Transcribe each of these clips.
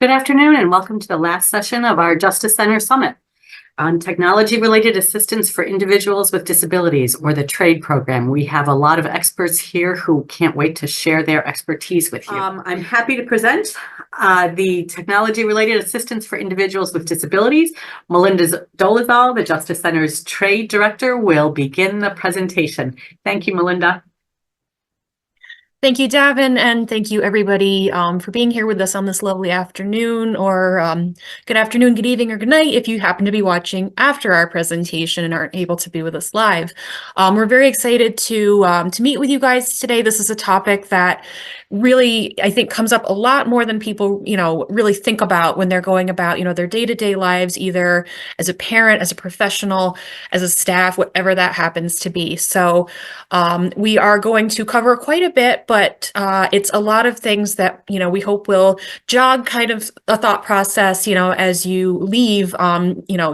Good afternoon and welcome to the last session of our Justice Center Summit on technology-related assistance for individuals with disabilities, or the TRAID program. We have a lot of experts here who can't wait to share their expertise with you. I'm happy to present the technology-related assistance for individuals with disabilities. Melinda Dolezal, the Justice Center's TRAID director, will begin the presentation. Thank you, Melinda. Thank you, Davin, and thank you everybody for being here with us on this lovely afternoon, or good afternoon, good evening, or good night if you happen to be watching after our presentation and aren't able to be with us live. We're very excited to meet with you guys today. This is a topic that really, I think, comes up a lot more than people, really think about when they're going about, their day-to-day lives, either as a parent, as a professional, as a staff, whatever that happens to be. So we are going to cover quite a bit, but it's a lot of things that, we hope will jog kind of a thought process, as you leave,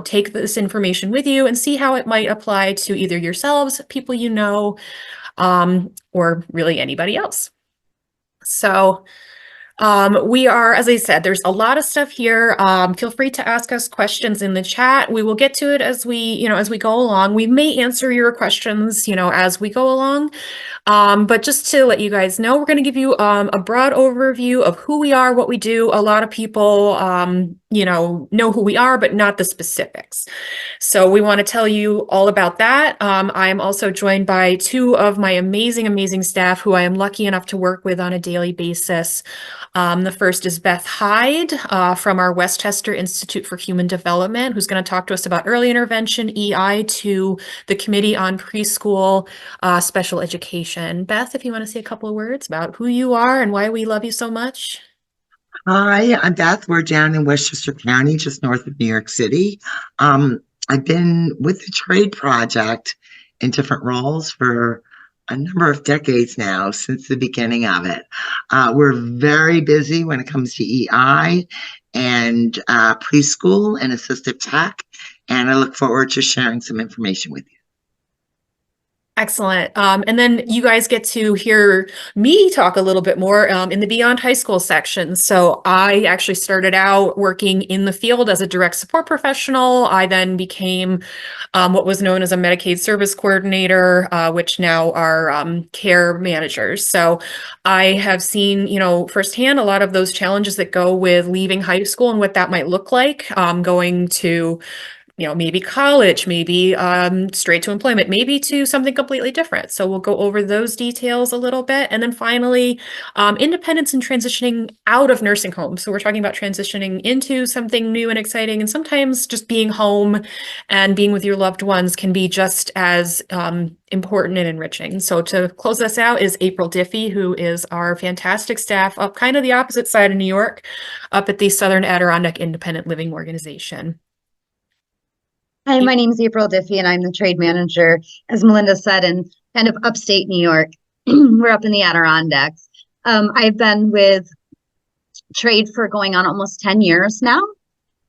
take this information with you and see how it might apply to either yourselves, people or really anybody else. So we are, as I said, there's a lot of stuff here. Feel free to ask us questions in the chat. We will get to it as we go along. We may answer your questions, as we go along. But just to let you guys know, we're going to give you a broad overview of who we are, what we do. A lot of people, know who we are, but not the specifics. So we want to tell you all about that. I am also joined by two of my amazing staff who I am lucky enough to work with on a daily basis. The first is Beth Hyde from our Westchester Institute for Human Development, who's going to talk to us about early intervention, EI, to the Committee on Preschool Special Education. Beth, if you want to say a couple of words about who you are and why we love you so much. Hi, I'm Beth. We're down in Westchester County, just north of New York City. I've been with the TRAID project in different roles for a number of decades now, since the beginning of it. We're very busy when it comes to EI and preschool and assistive tech, and I look forward to sharing some information with you. Excellent. And then you guys get to hear me talk a little bit more in the Beyond High School section. So I actually started out working in the field as a direct support professional. I then became what was known as a Medicaid service coordinator, which now are care managers. So I have seen, firsthand a lot of those challenges that go with leaving high school and what that might look like, going to maybe college, maybe straight to employment, maybe to something completely different. So we'll go over those details a little bit. And then finally, independence and transitioning out of nursing homes. So we're talking about transitioning into something new and exciting. And sometimes just being home and being with your loved ones can be just as important and enriching. So to close us out is April Diffie, who is our fantastic staff up kind of the opposite side of New York, up at the Southern Adirondack Independent Living Organization. Hi, my name is April Diffie, and I'm the TRAID manager, as Melinda said, in kind of upstate New York. We're up in the Adirondacks. I've been with TRAID for going on almost 10 years now,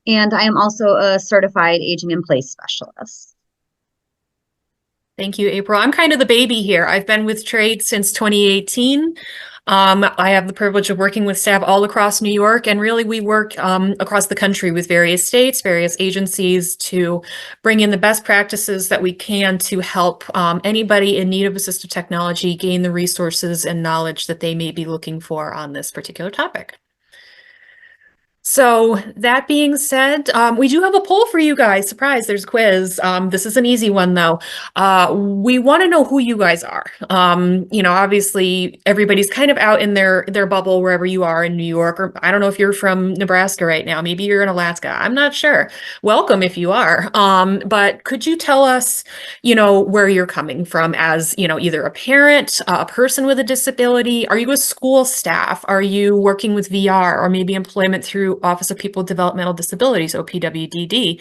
and I am also a certified aging in place specialist. Thank you, April. I'm kind of the baby here. I've been with TRAID since 2018. I have the privilege of working with staff all across New York, and really we work across the country with various states, various agencies to bring in the best practices that we can to help anybody in need of assistive technology gain the resources and knowledge that they may be looking for on this particular topic. So that being said, we do have a poll for you guys. Surprise, there's a quiz. This is an easy one though. We want to know who you guys are. Obviously everybody's kind of out in their bubble wherever you are in New York, or I don't know if you're from Nebraska right now. Maybe you're in Alaska. I'm not sure. Welcome if you are. But could you tell us, where you're coming from as, either a parent, a person with a disability? Are you a school staff? Are you working with VR or maybe employment through Office of People with Developmental Disabilities, OPWDD,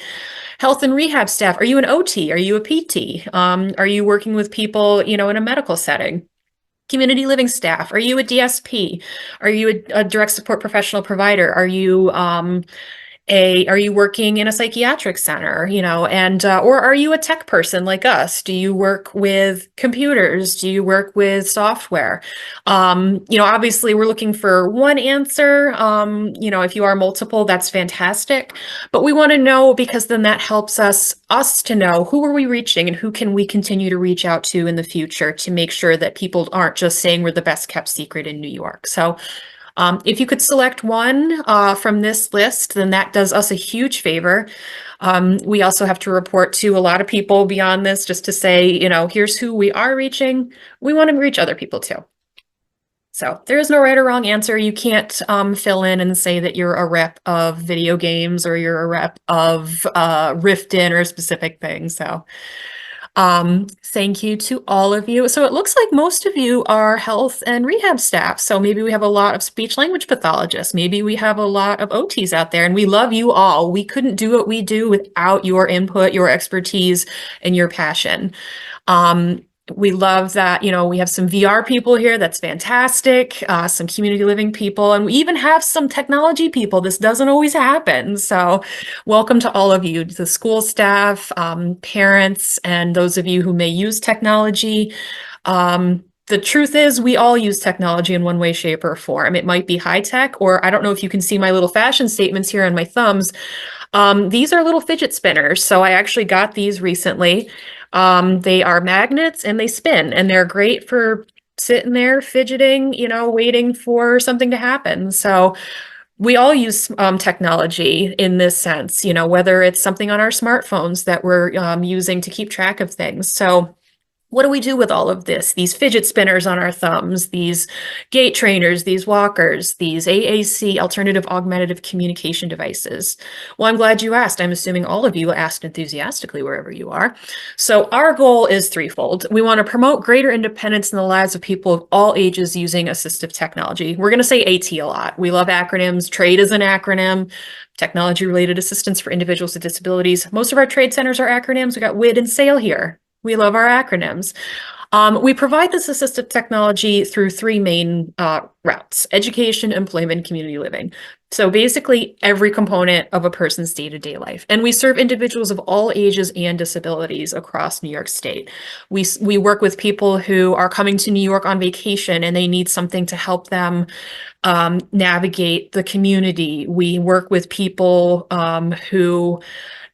health and rehab staff? Are you an OT? Are you a PT? Are you working with people, in a medical setting? Community living staff? Are you a DSP? Are you a direct support professional provider? Are you Are you working in a psychiatric center, and or are you a tech person like us? Do you work with computers? Do you work with software? Obviously we're looking for one answer. If you are multiple, that's fantastic. But we want to know, because then that helps us to know who are we reaching and who can we continue to reach out to in the future to make sure that people aren't just saying we're the best kept secret in New York. So if you could select one from this list, then that does us a huge favor. We also have to report to a lot of people beyond this just to say, here's who we are reaching. We want to reach other people too. So there is no right or wrong answer. You can't fill in and say that you're a rep of video games or you're a rep of Riften or a specific thing. So thank you to all of you. So it looks like most of you are health and rehab staff. So maybe we have a lot of speech language pathologists. Maybe we have a lot of OTs out there, and we love you all. We couldn't do what we do without your input, your expertise, and your passion. We love that, we have some VR people here. That's fantastic. Some community living people, and we even have some technology people. This doesn't always happen. So welcome to all of you, the school staff, parents, and those of you who may use technology. The truth is we all use technology in one way, shape, or form. It might be high tech, or I don't know if you can see my little fashion statements here on my thumbs. These are little fidget spinners. So I actually got these recently. They are magnets and they spin, and they're great for sitting there fidgeting, waiting for something to happen. So we all use technology in this sense, whether it's something on our smartphones that we're using to keep track of things. So what do we do with all of this? These fidget spinners on our thumbs, these gait trainers, these walkers, these AAC, alternative augmentative communication devices. Well, I'm glad you asked. I'm assuming all of you asked enthusiastically wherever you are. So our goal is threefold. We want to promote greater independence in the lives of people of all ages using assistive technology. We're going to say AT a lot. We love acronyms. TRAID is an acronym. Technology-related assistance for individuals with disabilities. Most of our trade centers are acronyms. We got WID and SAIL here. We love our acronyms. We provide this assistive technology through three main routes: education, employment, community living. So basically every component of a person's day-to-day life. And we serve individuals of all ages and disabilities across New York State. We work with people who are coming to New York on vacation and they need something to help them navigate the community. We work with people who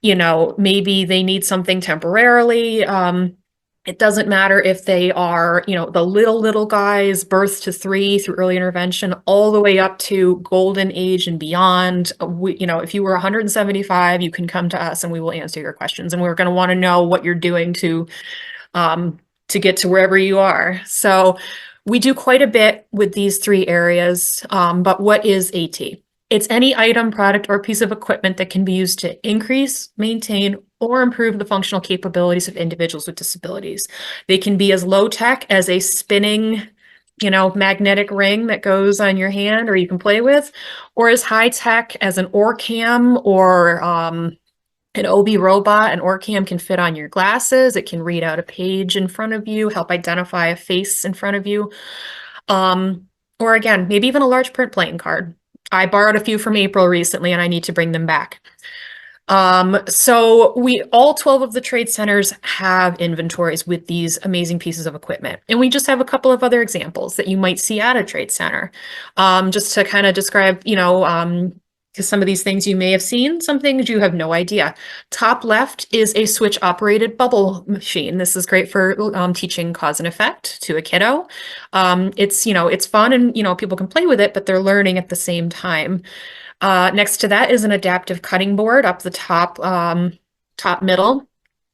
maybe they need something temporarily. It doesn't matter if they are, the little guys, birth to 3 through early intervention, all the way up to golden age and beyond. If you were 175, you can come to us and we will answer your questions. And we're going to want to know what you're doing to get to wherever you are. So we do quite a bit with these three areas. But what is AT? It's any item, product, or piece of equipment that can be used to increase, maintain, or improve the functional capabilities of individuals with disabilities. They can be as low tech as a spinning, magnetic ring that goes on your hand or you can play with, or as high tech as an OrCam or an OB robot. An OrCam can fit on your glasses. It can read out a page in front of you, help identify a face in front of you. Or again, maybe even a large print playing card. I borrowed a few from April recently and I need to bring them back. So all 12 of the trade centers have inventories with these amazing pieces of equipment. And we just have a couple of other examples that you might see at a trade center. Just to kind of describe, because some of these things you may have seen, some things you have no idea. Top left is a switch operated bubble machine. This is great for teaching cause and effect to a kiddo. It's fun and, people can play with it, but they're learning at the same time. Next to that is an adaptive cutting board up the top middle.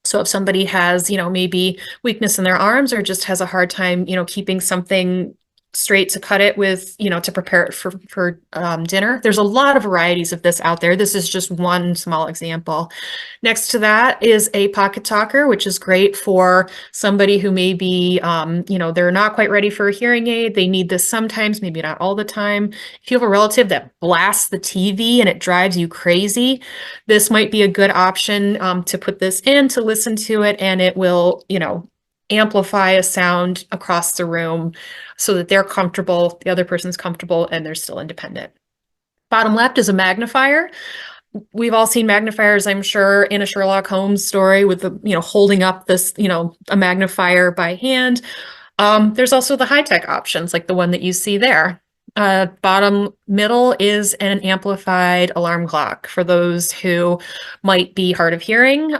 So if somebody has, maybe weakness in their arms or just has a hard time, keeping something straight to cut it with, to prepare it for dinner. There's a lot of varieties of this out there. This is just one small example. Next to that is a pocket talker, which is great for somebody who may be, they're not quite ready for a hearing aid. They need this sometimes, maybe not all the time. If you have a relative that blasts the TV and it drives you crazy, this might be a good option to put this in, to listen to it, and it will, amplify a sound across the room so that they're comfortable, the other person's comfortable, and they're still independent. Bottom left is a magnifier. we've all seen magnifiers, I'm sure, in a Sherlock Holmes story with the, holding up this, a magnifier by hand. There's also the high-tech options, like the one that you see there. Bottom middle is an amplified alarm clock for those who might be hard of hearing,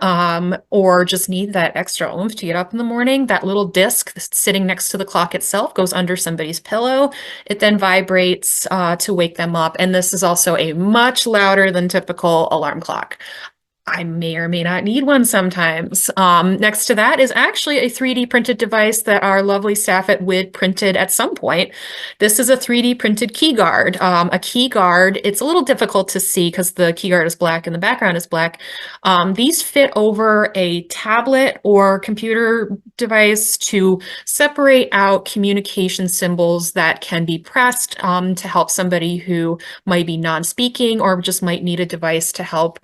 or just need that extra oomph to get up in the morning. That little disc that's sitting next to the clock itself goes under somebody's pillow. It then vibrates to wake them up. And this is also a much louder than typical alarm clock. I may or may not need one sometimes. Next to that is actually a 3D printed device that our lovely staff at WID printed at some point. This is a 3D printed key guard. A key guard, it's a little difficult to see because the key guard is black and the background is black. These fit over a tablet or computer device to separate out communication symbols that can be pressed to help somebody who might be non-speaking or just might need a device to help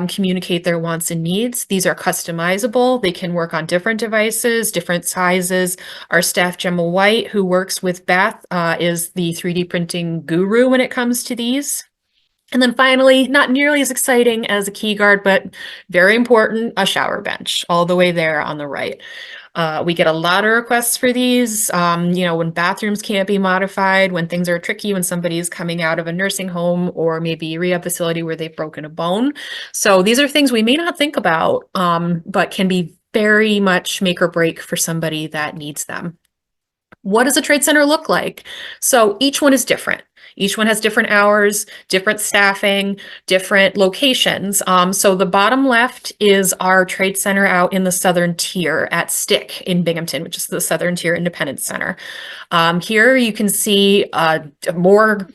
communicate their wants and needs. These are customizable. They can work on different devices, different sizes. Our staff, Gemma White, who works with Beth, is the 3D printing guru when it comes to these. And then finally, not nearly as exciting as a key guard, but very important, a shower bench, all the way there on the right. We get a lot of requests for these, when bathrooms can't be modified, when things are tricky, when somebody's coming out of a nursing home or maybe a rehab facility where they've broken a bone. So these are things we may not think about, but can be very much make or break for somebody that needs them. What does a trade center look like? So each one is different. Each one has different hours, different staffing, different locations. So the bottom left is our trade center out in the southern tier at Stick in Binghamton, which is the Southern Tier Independence Center. Here you can see more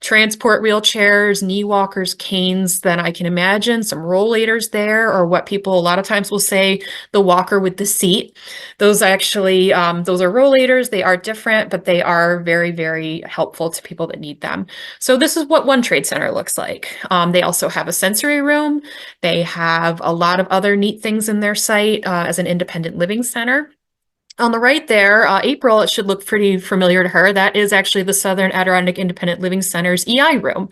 transport wheelchairs, knee walkers, canes than I can imagine, some rollators there, or what people a lot of times will say, the walker with the seat. Those actually, those are rollators. They are different, but they are very, very helpful to people that need them. So this is what one trade center looks like. They also have a sensory room. They have a lot of other neat things in their site as an independent living center. On the right there, April, it should look pretty familiar to her. That is actually the Southern Adirondack Independent Living Center's EI room.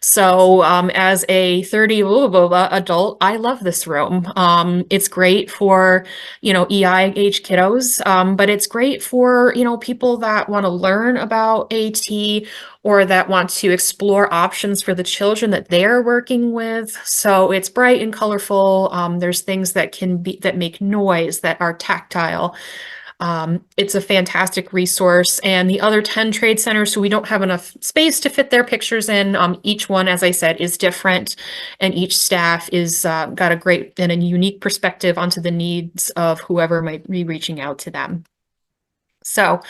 So as a 30 adult, I love this room. It's great for, EI age kiddos, but it's great for, people that want to learn about AT or that want to explore options for the children that they're working with. So it's bright and colorful. There's things that that make noise, that are tactile. It's a fantastic resource, and the other 10 trade centers, so we don't have enough space to fit their pictures in. Each one, as I said, is different, and each staff is got a great and a unique perspective onto the needs of whoever might be reaching out to them. So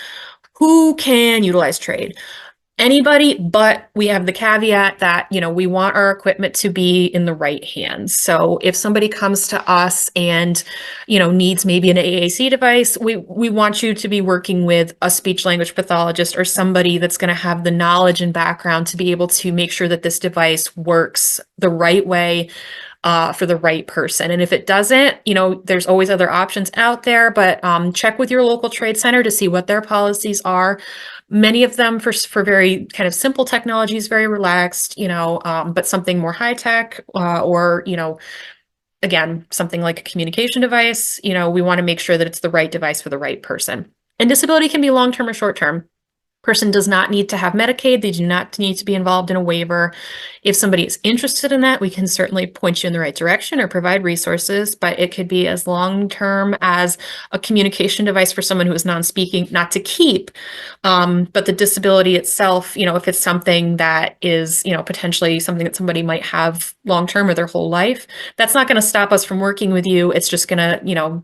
who can utilize trade? Anybody, but we have the caveat that, we want our equipment to be in the right hands. So if somebody comes to us and, needs maybe an AAC device, we want you to be working with a speech language pathologist or somebody that's going to have the knowledge and background to be able to make sure that this device works the right way for the right person. And if it doesn't, there's always other options out there, but check with your local trade center to see what their policies are. Many of them for very kind of simple technologies, very relaxed, but something more high tech or, again, something like a communication device, we want to make sure that it's the right device for the right person. And disability can be long-term or short-term. Person does not need to have Medicaid. They do not need to be involved in a waiver. If somebody is interested in that, we can certainly point you in the right direction or provide resources, but it could be as long-term as a communication device for someone who is non-speaking, not to keep, but the disability itself, if it's something that is, potentially something that somebody might have long-term or their whole life, that's not going to stop us from working with you. It's just going to,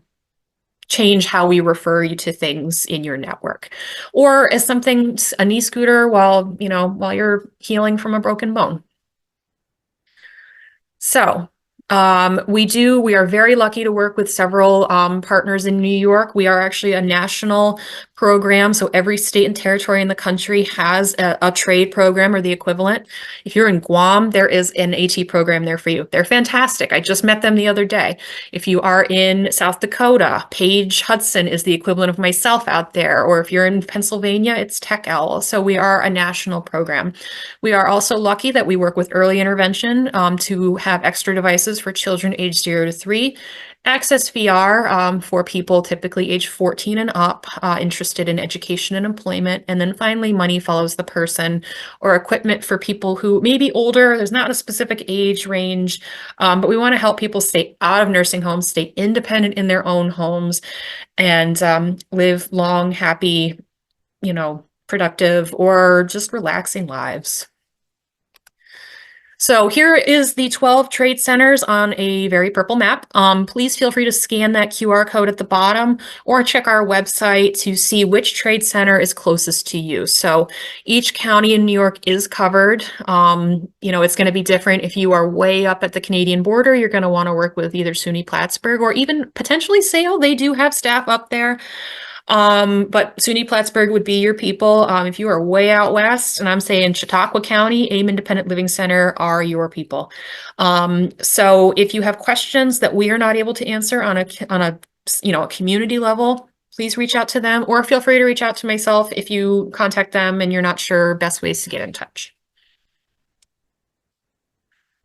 change how we refer you to things in your network, or as something, a knee scooter while you're healing from a broken bone. So We are very lucky to work with several partners in New York. We are actually a national program, so every state and territory in the country has a trade program or the equivalent. If you're in Guam, there is an AT program there for you. They're fantastic. I just met them the other day. If you are in South Dakota, Paige Hudson is the equivalent of myself out there. Or if you're in Pennsylvania, it's TechOwl. So we are a national program. We are also lucky that we work with early intervention to have extra devices for children aged 0 to 3, access VR for people typically age 14 and up, interested in education and employment, and then finally money follows the person, or equipment for people who may be older. There's not a specific age range, but we want to help people stay out of nursing homes, stay independent in their own homes, and live long, happy, productive, or just relaxing lives. So here is the 12 trade centers on a very purple map. Please feel free to scan that QR code at the bottom or check our website to see which trade center is closest to you. So each county in New York is covered. It's going to be different. If you are way up at the Canadian border, you're going to want to work with either SUNY Plattsburgh or even potentially Sale. They do have staff up there. But SUNY Plattsburgh would be your people. If you are way out west, and I'm saying Chautauqua County, AIM Independent Living Center are your people. So if you have questions that we are not able to answer on a community level, please reach out to them, or feel free to reach out to myself if you contact them and you're not sure best ways to get in touch.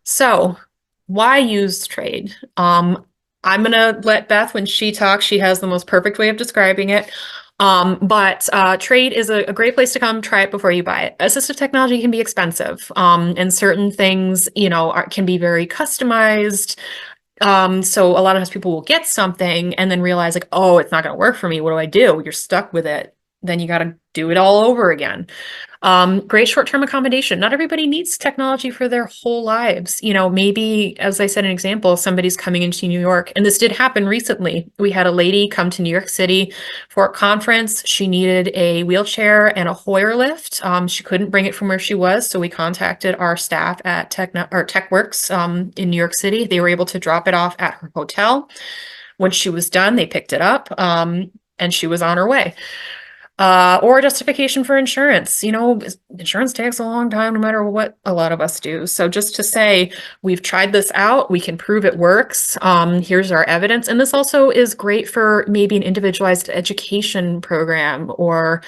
So why use TRAID? I'm going to let Beth, when she talks, she has the most perfect way of describing it. But TRAID is a great place to come try it before you buy it. Assistive technology can be expensive, and certain things, can be very customized. So a lot of times people will get something and then realize like, oh, it's not going to work for me. What do I do? You're stuck with it. Then you got to do it all over again. Great short-term accommodation. Not everybody needs technology for their whole lives. Maybe, as I said, an example, somebody's coming into New York, and this did happen recently. We had a lady come to New York City for a conference. She needed a wheelchair and a Hoyer lift. She couldn't bring it from where she was, so we contacted our staff at TechWorks in New York City. They were able to drop it off at her hotel. When she was done, they picked it up, and she was on her way. Or justification for insurance. Insurance takes a long time no matter what a lot of us do. So just to say, we've tried this out, we can prove it works. Here's our evidence. And this also is great for maybe an individualized education program, or,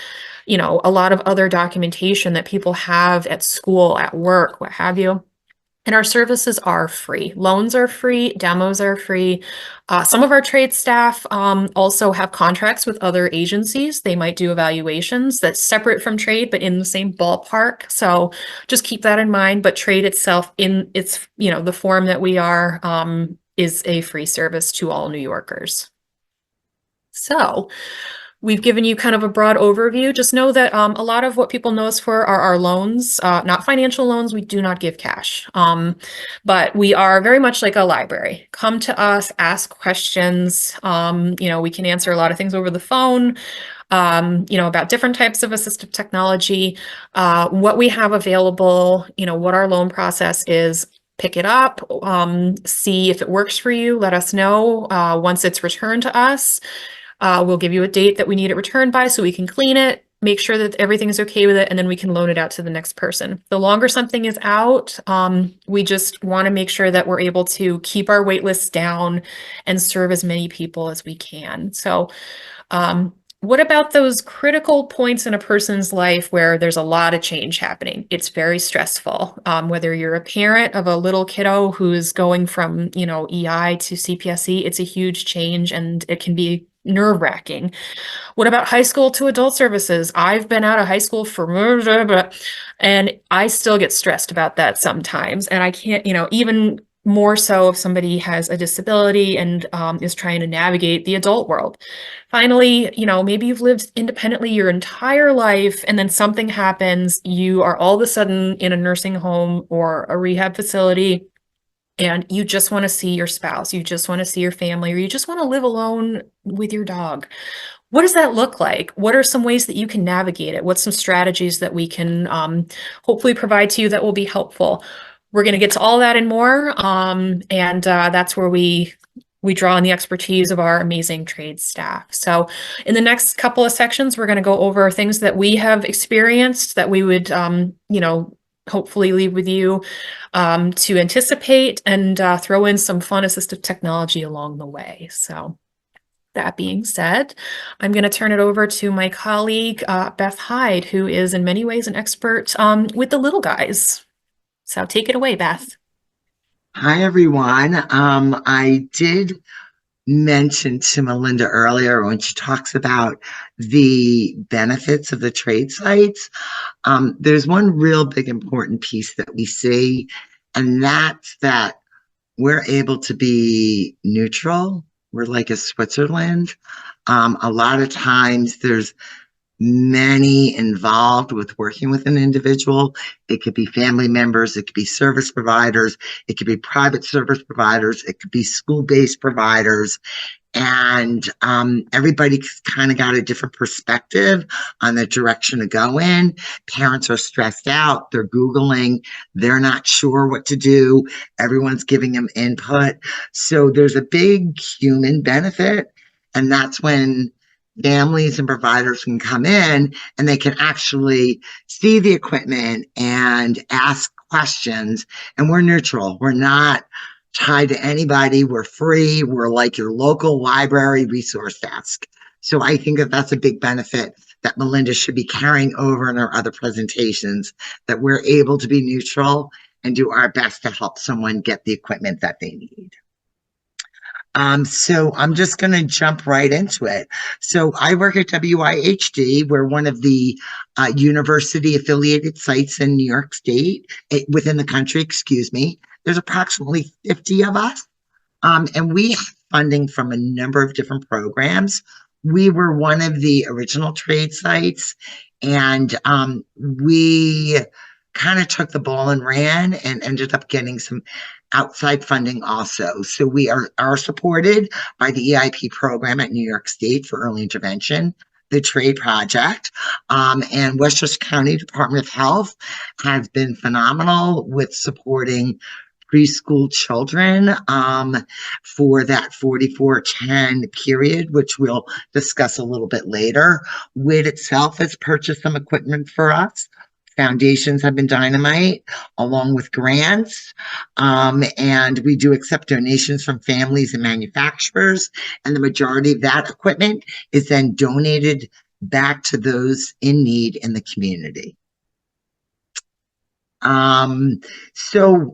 a lot of other documentation that people have at school, at work, what have you. And our services are free. Loans are free, demos are free. Some of our trade staff also have contracts with other agencies. They might do evaluations that's separate from trade, but in the same ballpark. So just keep that in mind. But trade itself, in its, the form that we are, is a free service to all New Yorkers. So we've given you kind of a broad overview. Just know that a lot of what people know us for are our loans, not financial loans. We do not give cash, but we are very much like a library. Come to us, ask questions. We can answer a lot of things over the phone, about different types of assistive technology, what we have available, what our loan process is. Pick it up, see if it works for you. Let us know once it's returned to us. We'll give you a date that we need it returned by so we can clean it, make sure that everything is okay with it, and then we can loan it out to the next person. The longer something is out, we just want to make sure that we're able to keep our wait lists down and serve as many people as we can. So what about those critical points in a person's life where there's a lot of change happening? It's very stressful. Whether you're a parent of a little kiddo who's going from, EI to CPSE, it's a huge change and it can be nerve-wracking. What about high school to adult services? I've been out of high school and I still get stressed about that sometimes. And I can't, even more so if somebody has a disability and is trying to navigate the adult world. Finally, maybe you've lived independently your entire life and then something happens, you are all of a sudden in a nursing home or a rehab facility, and you just want to see your spouse, you just want to see your family, or you just want to live alone with your dog. What does that look like? What are some ways that you can navigate it? What's some strategies that we can hopefully provide to you that will be helpful? we're going to get to all that and more. And that's where we draw on the expertise of our amazing trade staff. So in the next couple of sections, we're going to go over things that we have experienced that we would, hopefully leave with you to anticipate and throw in some fun assistive technology along the way. So that being said, I'm going to turn it over to my colleague, Beth Hyde, who is in many ways an expert with the little guys. So take it away, Beth. Hi, everyone. I did mention to Melinda earlier when she talks about the benefits of the trade sites. There's one real big important piece that we see, and that's that we're able to be neutral. We're like a Switzerland. A lot of times there's many involved with working with an individual. It could be family members, it could be service providers, it could be private service providers, it could be school-based providers. And everybody's kind of got a different perspective on the direction to go in. Parents are stressed out. They're Googling. They're not sure what to do. Everyone's giving them input. So there's a big human benefit. And that's when families and providers can come in and they can actually see the equipment and ask questions. And we're neutral. We're not tied to anybody. We're free. We're like your local library resource desk. So I think that that's a big benefit that Melinda should be carrying over in her other presentations, that we're able to be neutral and do our best to help someone get the equipment that they need. So I'm just going to jump right into it. So I work at WIHD. We're one of the university affiliated sites in New York State, within the country, excuse me. There's approximately 50 of us, and we have funding from a number of different programs. We were one of the original trade sites, and we kind of took the ball and ran and ended up getting some outside funding also. So we are supported by the EIP program at New York State for early intervention, the TRAID project, and Westchester County Department of Health has been phenomenal with supporting preschool children for that 4410 period, which we'll discuss a little bit later. WID itself has purchased some equipment for us. Foundations have been dynamite, along with grants, and we do accept donations from families and manufacturers, and the majority of that equipment is then donated back to those in need in the community. So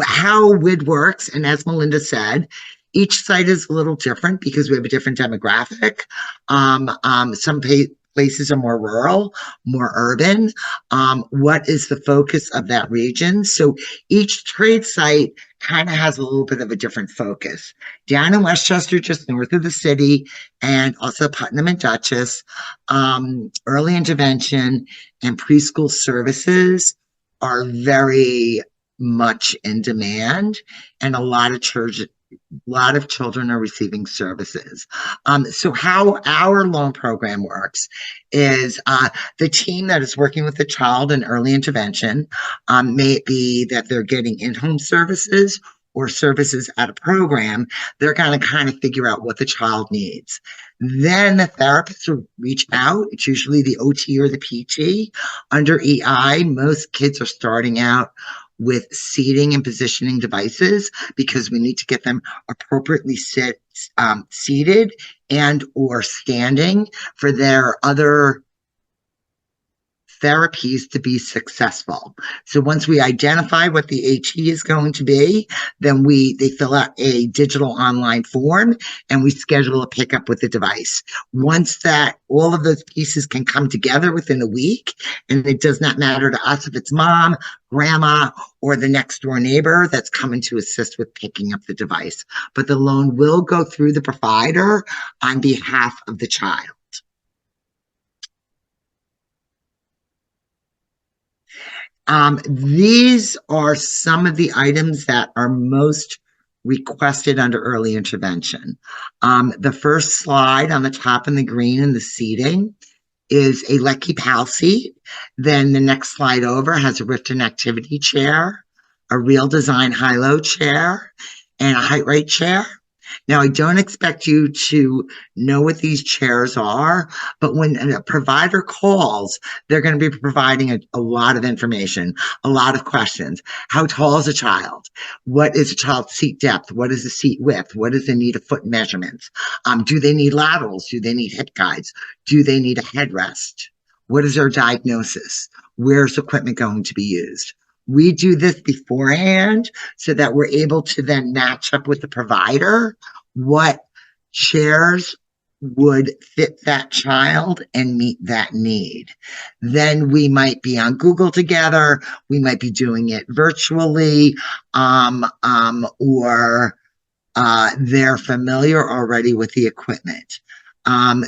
how WID works, and as Melinda said, each site is a little different because we have a different demographic. Some places are more rural, more urban. What is the focus of that region? So each trade site kind of has a little bit of a different focus. Down in Westchester, just north of the city, and also Putnam and Dutchess, early intervention and preschool services are very much in demand, and a lot of children are receiving services. So how our loan program works is the team that is working with the child in early intervention, may it be that they're getting in-home services or services at a program, they're going to kind of figure out what the child needs. Then the therapist will reach out. It's usually the OT or the PT. Under EI, most kids are starting out with seating and positioning devices because we need to get them appropriately seated and or standing for their other therapies to be successful. So once we identify what the HE is going to be, then they fill out a digital online form and we schedule a pickup with the device. Once that all of those pieces can come together within a week, and it does not matter to us if it's mom, grandma, or the next door neighbor that's coming to assist with picking up the device, but the loan will go through the provider on behalf of the child. These are some of the items that are most requested under early intervention. The first slide on the top in the green in the seating is a Lecky PAL seat. Then the next slide over has a Riften activity chair. a real design high-low chair, and a height right chair. Now, I don't expect you to know what these chairs are, but when a provider calls, they're going to be providing a lot of information, a lot of questions. How tall is a child? What is a child's seat depth? What is the seat width? What is the need of foot measurements? Do they need laterals? Do they need hip guides? Do they need a headrest? What is their diagnosis? Where's equipment going to be used? We do this beforehand so that we're able to then match up with the provider what chairs would fit that child and meet that need. Then we might be on Google together. We might be doing it virtually, or they're familiar already with the equipment.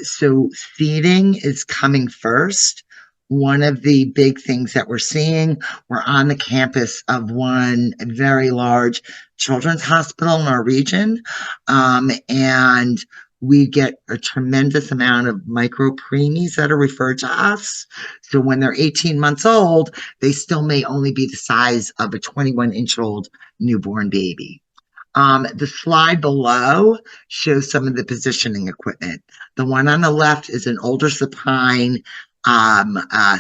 So seating is coming first. One of the big things that we're seeing, we're on the campus of one very large children's hospital in our region, and we get a tremendous amount of micro preemies that are referred to us. So when they're 18 months old, they still may only be the size of a 21-inch-old newborn baby. The slide below shows some of the positioning equipment. The one on the left is an older supine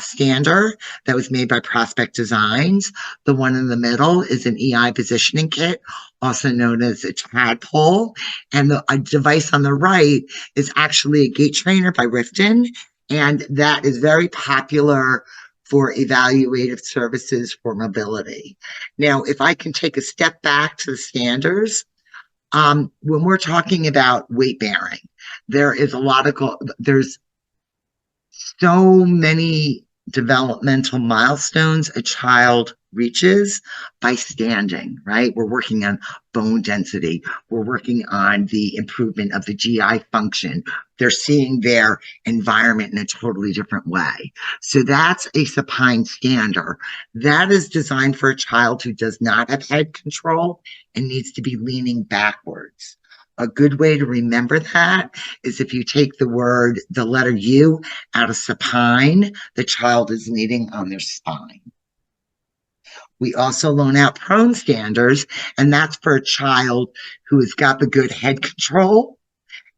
stander that was made by Prospect Designs. The one in the middle is an EI positioning kit, also known as a TRAID pole. And the device on the right is actually a gait trainer by Rifton. And that is very popular for evaluative services for mobility. Now, if I can take a step back to the standards, when we're talking about weight bearing, there's so many developmental milestones a child reaches by standing, right? We're working on bone density. We're working on the improvement of the GI function. They're seeing their environment in a totally different way. So that's a supine stander. That is designed for a child who does not have head control and needs to be leaning backwards. A good way to remember that is if you take the letter U out of supine, the child is leaning on their spine. We also loan out prone standers, and that's for a child who has got the good head control,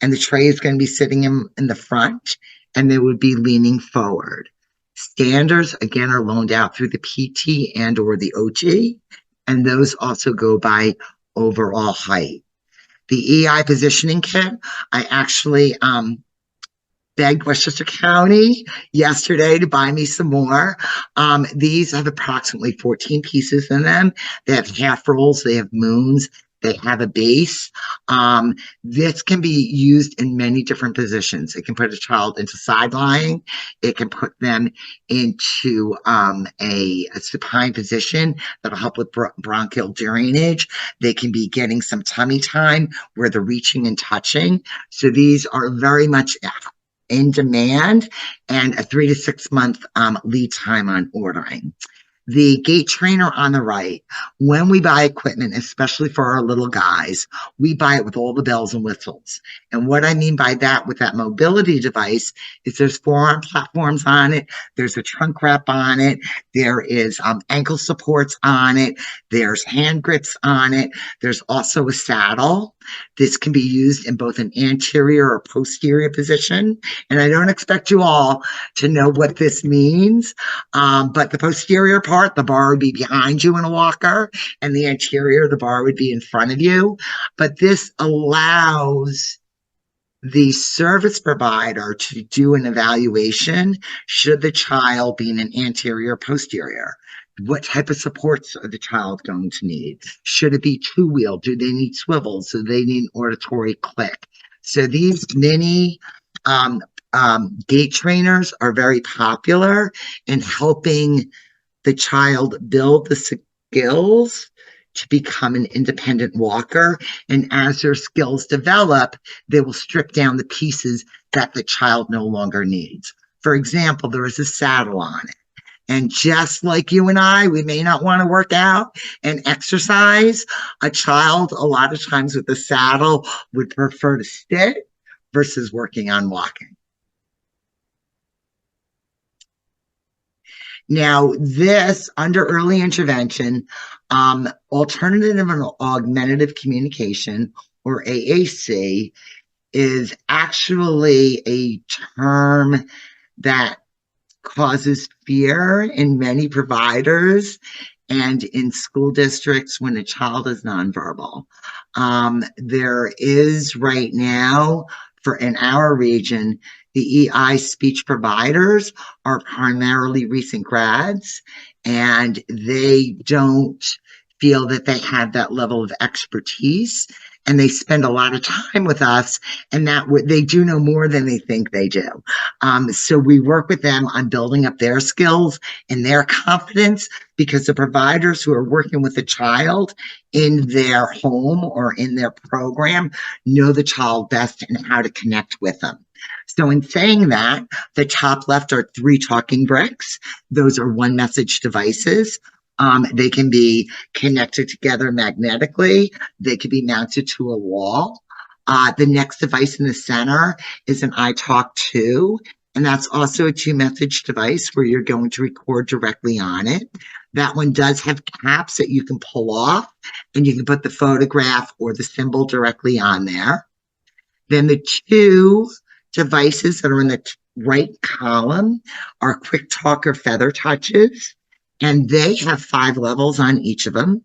and the tray is going to be sitting in the front, and they would be leaning forward. Standers, again, are loaned out through the PT and or the OT, and those also go by overall height. The EI positioning kit, I actually begged Westchester County yesterday to buy me some more. These have approximately 14 pieces in them. They have half rolls, they have moons, they have a base. This can be used in many different positions. It can put a child into side lying. It can put them into a supine position that'll help with bronchial drainage. They can be getting some tummy time where they're reaching and touching. So these are very much in demand and a 3 to 6 month lead time on ordering. The gait trainer on the right, when we buy equipment, especially for our little guys, we buy it with all the bells and whistles. And what I mean by that with that mobility device is there's forearm platforms on it, there's a trunk wrap on it, there is ankle supports on it, there's hand grips on it, there's also a saddle. This can be used in both an anterior or posterior position. And I don't expect you all to know what this means, but the posterior part, the bar would be behind you in a walker, and the anterior, the bar would be in front of you. But this allows the service provider to do an evaluation should the child be in an anterior or posterior. What type of supports are the child going to need? Should it be two-wheel? Do they need swivels? Do they need an auditory click? So these mini gait trainers are very popular in helping the child build the skills to become an independent walker. And as their skills develop, they will strip down the pieces that the child no longer needs. For example, there is a saddle on it. And just like you and I, we may not want to work out and exercise. A child, a lot of times with the saddle, would prefer to sit versus working on walking. Now, this under early intervention, alternative and augmentative communication, or AAC, is actually a term that causes fear in many providers and in school districts when a child is nonverbal. There is right now, in our region, the EI speech providers are primarily recent grads, and they don't feel that they have that level of expertise, and they spend a lot of time with us, and that they do know more than they think they do. So we work with them on building up their skills and their confidence, because the providers who are working with the child in their home or in their program know the child best and how to connect with them. So in saying that, the top left are 3 talking bricks. Those are one message devices. They can be connected together magnetically. They could be mounted to a wall. The next device in the center is an iTalk 2, and that's also a 2-message device where you're going to record directly on it. That one does have caps that you can pull off, and you can put the photograph or the symbol directly on there. Then the 2 devices that are in the right column are Quick Talk or Feather Touches, and they have 5 levels on each of them.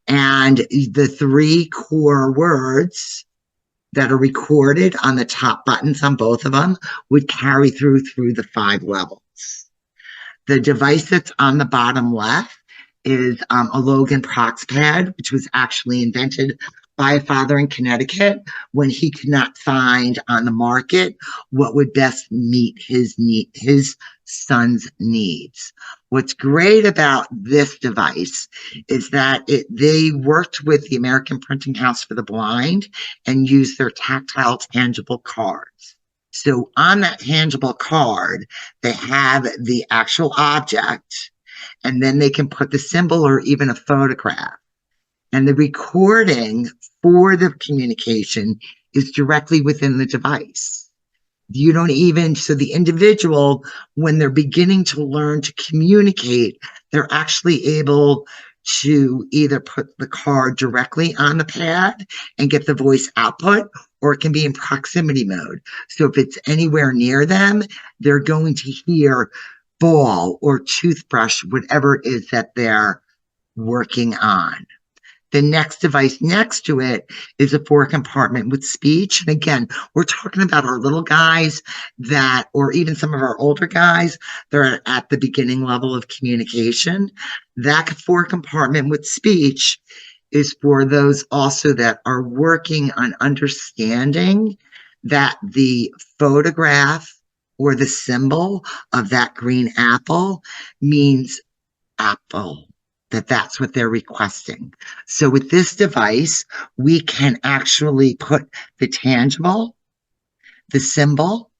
And the 3 core words that are recorded on the top buttons on both of them would carry through the 5 levels. The device that's on the bottom left is a Logan Proxpad, which was actually invented by a father in Connecticut when he could not find on the market what would best meet his son's needs. What's great about this device is that they worked with the American Printing House for the Blind and used their tactile tangible cards. So on that tangible card, they have the actual object, and then they can put the symbol or even a photograph. And the recording for the communication is directly within the device. You don't even, so the individual, when they're beginning to learn to communicate, they're actually able to either put the card directly on the pad and get the voice output, or it can be in proximity mode. So if it's anywhere near them, they're going to hear ball or toothbrush, whatever it is that they're working on. The next device next to it is a 4-compartment with speech. And again, we're talking about our little guys that, or even some of our older guys, they're at the beginning level of communication. That 4-compartment with speech is for those also that are working on understanding that the photograph or the symbol of that green apple means apple, that's what they're requesting. So with this device, we can actually put the tangible, the symbol,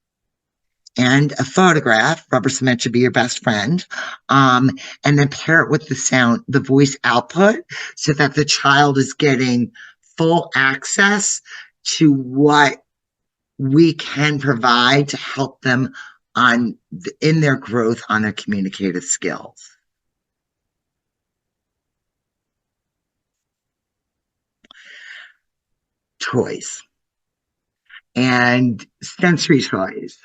and a photograph. Rubber cement should be your best friend. And then pair it with the sound, the voice output, so that the child is getting full access to what we can provide to help them in their growth on their communicative skills. Toys and sensory toys.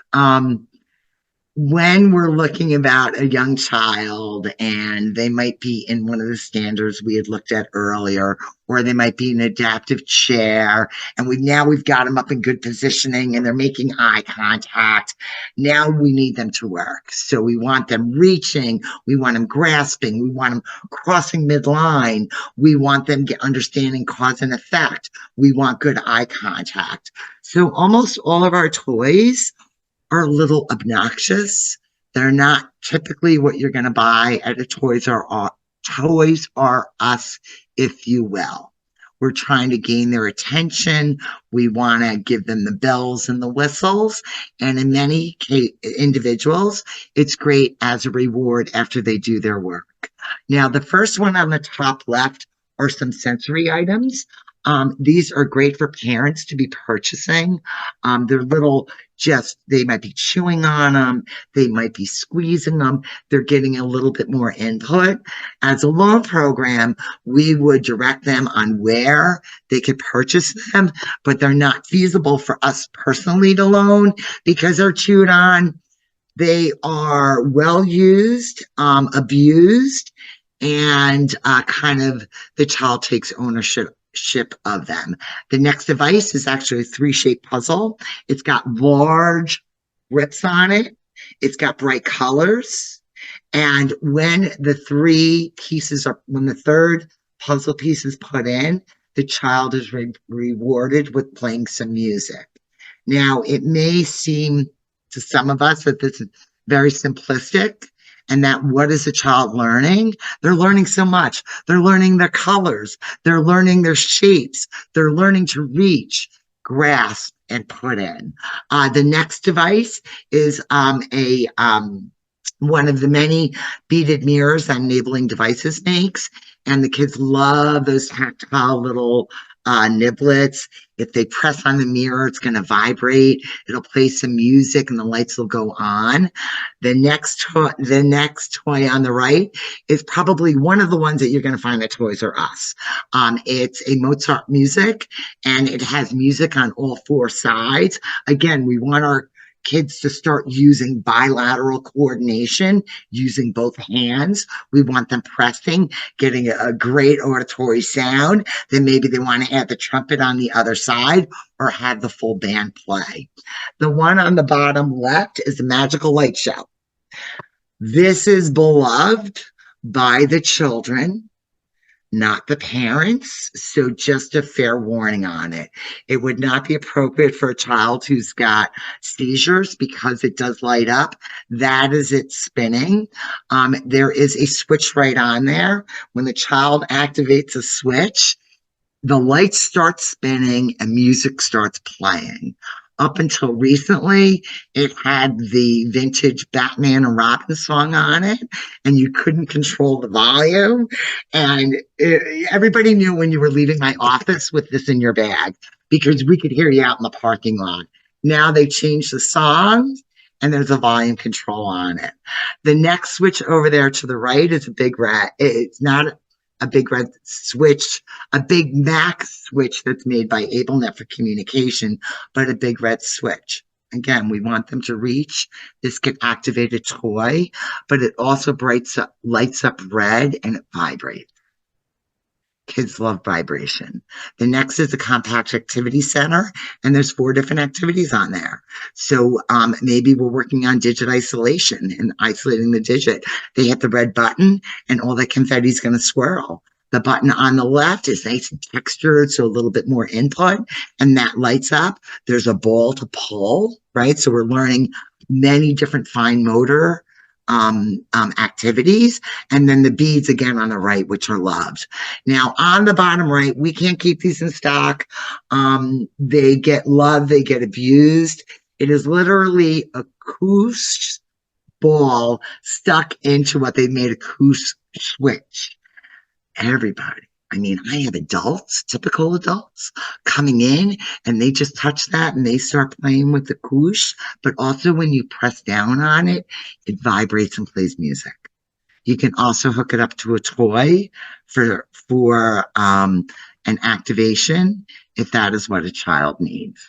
When we're looking about a young child and they might be in one of the standards we had looked at earlier, or they might be in an adaptive chair, and we've got them up in good positioning and they're making eye contact. Now we need them to work. So we want them reaching, we want them grasping, we want them crossing midline, we want them understanding cause and effect, we want good eye contact. So almost all of our toys are a little obnoxious. They're not typically what you're going to buy at a Toys R Us, if you will. We're trying to gain their attention. We want to give them the bells and the whistles. And in many individuals, it's great as a reward after they do their work. Now, the first one on the top left are some sensory items. These are great for parents to be purchasing. They're little, they might be chewing on them, they might be squeezing them, they're getting a little bit more input. As a loan program, we would direct them on where they could purchase them, but they're not feasible for us personally to loan because they're chewed on. They are well used, abused, and kind of the child takes ownership of them. The next device is actually a 3-shape puzzle. It's got large grips on it. It's got bright colors. And when the third puzzle piece is put in, the child is rewarded with playing some music. Now, it may seem to some of us that this is very simplistic, and that what is a child learning? They're learning so much. They're learning their colors. They're learning their shapes. They're learning to reach, grasp, and put in. The next device is one of the many beaded mirrors that Enabling Devices makes. And the kids love those tactile little niblets. If they press on the mirror, it's going to vibrate. It'll play some music and the lights will go on. The next toy on the right is probably one of the ones that you're going to find at Toys R Us. It's a Mozart music, and it has music on all 4 sides. Again, we want our kids to start using bilateral coordination, using both hands. We want them pressing, getting a great auditory sound. Then maybe they want to add the trumpet on the other side or have the full band play. The one on the bottom left is the Magical Light Show. This is beloved by the children, not the parents. So just a fair warning on it. It would not be appropriate for a child who's got seizures because it does light up. That is it spinning. There is a switch right on there. When the child activates a switch, the lights start spinning and music starts playing. Up until recently, it had the vintage Batman and Robin song on it, and you couldn't control the volume. And everybody knew when you were leaving my office with this in your bag because we could hear you out in the parking lot. Now they changed the songs, and there's a volume control on it. The next switch over there to the right is a big red. It's not a big red switch, a big Mac switch that's made by AbleNet for communication, but a big red switch. Again, we want them to reach. This can activate a toy, but it also lights up red and it vibrates. Kids love vibration. The next is the compact activity center, and there's 4 different activities on there. So maybe we're working on digit isolation and isolating the digit. They hit the red button and all the confetti is going to swirl. The button on the left is nice and textured, so a little bit more input, and that lights up. There's a ball to pull, right? So we're learning many different fine motor activities, and then the beads again on the right, which are loved. Now on the bottom right, we can't keep these in stock. They get loved, they get abused. It is literally a Koosh ball stuck into what they made a Koosh switch. Everybody, I mean, I have adults, typical adults, coming in and they just touch that and they start playing with the Koosh. But also when you press down on it, it vibrates and plays music. You can also hook it up to a toy for an activation if that is what a child needs.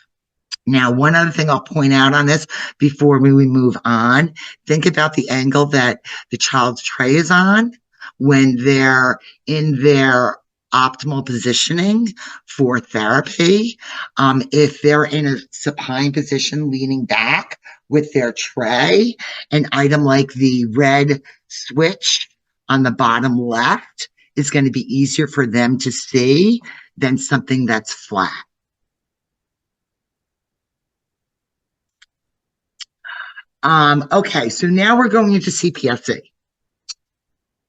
Now, one other thing I'll point out on this before we move on, think about the angle that the child's tray is on when they're in their optimal positioning for therapy. If they're in a supine position leaning back with their tray, an item like the red switch on the bottom left is going to be easier for them to see than something that's flat. Okay, so now we're going into CPSC.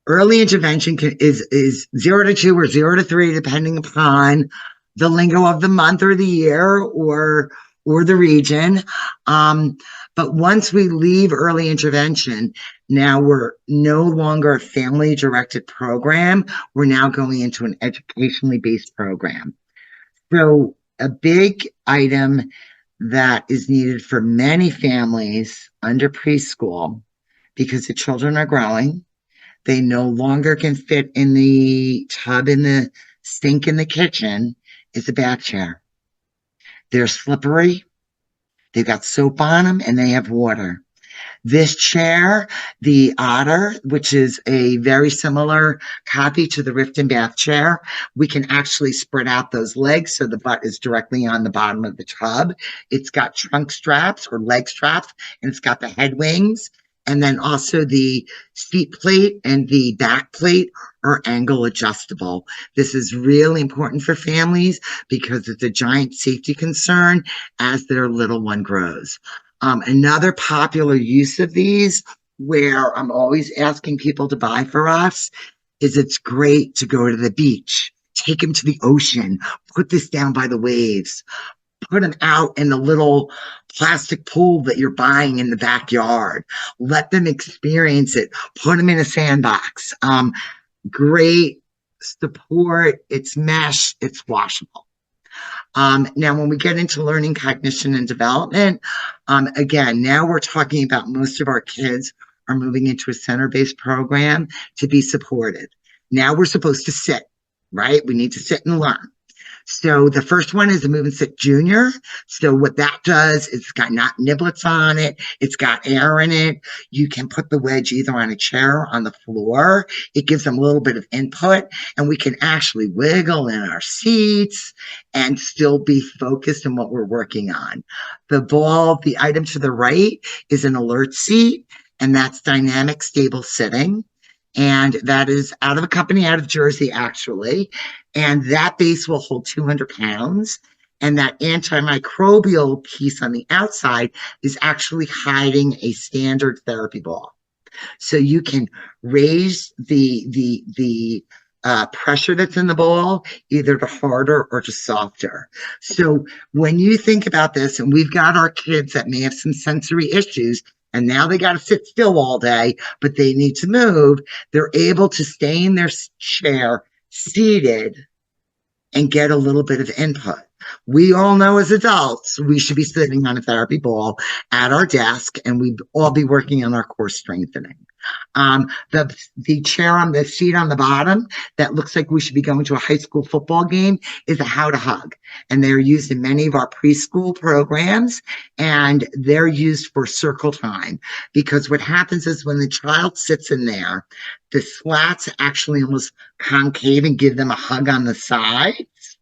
Early intervention is 0 to 2 or 0 to 3, depending upon the lingo of the month or the year or the region. But once we leave early intervention, now we're no longer a family-directed program. We're now going into an educationally based program. So a big item that is needed for many families under preschool, because the children are growing, they no longer can fit in the tub in the sink in the kitchen, is a bath chair. They're slippery, they've got soap on them, and they have water. This chair, the Otter, which is a very similar copy to the Riften bath chair, we can actually spread out those legs so the butt is directly on the bottom of the tub. It's got trunk straps or leg straps, and it's got the head wings. And then also the seat plate and the back plate are angle adjustable. This is really important for families because it's a giant safety concern as their little one grows. Another popular use of these, where I'm always asking people to buy for us, is it's great to go to the beach, take them to the ocean, put this down by the waves, put them out in the little plastic pool that you're buying in the backyard. Let them experience it. Put them in a sandbox. Great support. It's mesh. It's washable. Now, when we get into learning, cognition, and development, again, now we're talking about most of our kids are moving into a center-based program to be supported. Now we're supposed to sit, right? We need to sit and learn. So the first one is a Move and Sit Junior. So what that does is it's got not niblets on it. It's got air in it. You can put the wedge either on a chair or on the floor. It gives them a little bit of input, and we can actually wiggle in our seats and still be focused on what we're working on. The ball, the item to the right is an alert seat, and that's dynamic stable sitting. And that is out of a company out of Jersey, actually. And that base will hold 200 pounds. And that antimicrobial piece on the outside is actually hiding a standard therapy ball. So you can raise the pressure that's in the ball either to harder or to softer. So when you think about this, and we've got our kids that may have some sensory issues, and now they got to sit still all day, but they need to move, they're able to stay in their chair seated and get a little bit of input. We all know as adults, we should be sitting on a therapy ball at our desk, and we'd all be working on our core strengthening. The chair on the seat on the bottom that looks like we should be going to a high school football game is a How to Hug. And they're used in many of our preschool programs, and they're used for circle time, because what happens is when the child sits in there, the slats actually almost concave and give them a hug on the sides,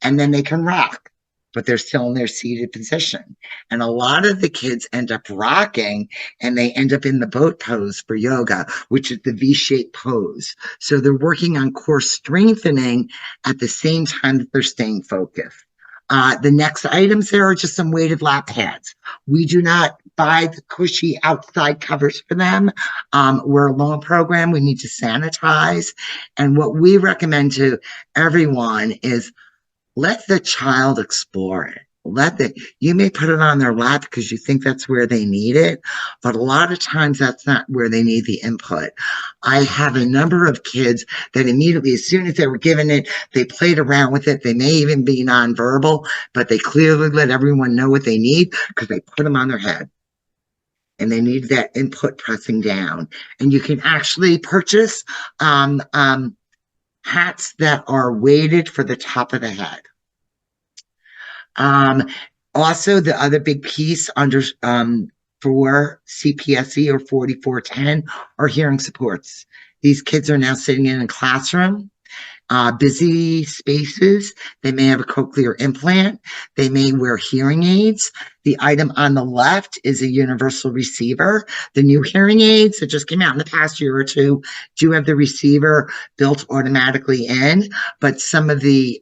and then they can rock, but they're still in their seated position. And a lot of the kids end up rocking, and they end up in the boat pose for yoga, which is the V-shaped pose. So they're working on core strengthening at the same time that they're staying focused. The next items there are just some weighted lap pads. We do not buy the cushy outside covers for them. We're a loan program. We need to sanitize. And what we recommend to everyone is let the child explore it. You may put it on their lap because you think that's where they need it, but a lot of times that's not where they need the input. I have a number of kids that immediately, as soon as they were given it, they played around with it. They may even be nonverbal, but they clearly let everyone know what they need because they put them on their head. And they need that input pressing down. And you can actually purchase hats that are weighted for the top of the head. Also, the other big piece under for CPSE or 4410 are hearing supports. These kids are now sitting in a classroom, busy spaces. They may have a cochlear implant. They may wear hearing aids. The item on the left is a universal receiver. The new hearing aids that just came out in the past year or two do have the receiver built automatically in, but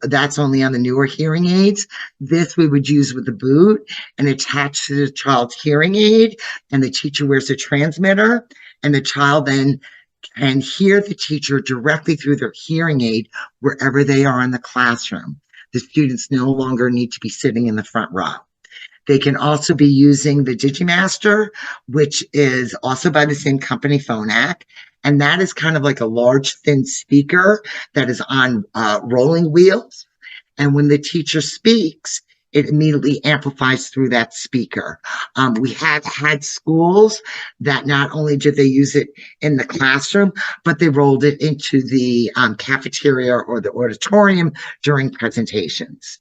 that's only on the newer hearing aids. This we would use with the boot and attach to the child's hearing aid, and the teacher wears a transmitter, and the child then can hear the teacher directly through their hearing aid wherever they are in the classroom. The students no longer need to be sitting in the front row. They can also be using the Digimaster, which is also by the same company, Phonak. And that is kind of like a large, thin speaker that is on rolling wheels. And when the teacher speaks, it immediately amplifies through that speaker. We have had schools that not only did they use it in the classroom, but they rolled it into the cafeteria or the auditorium during presentations.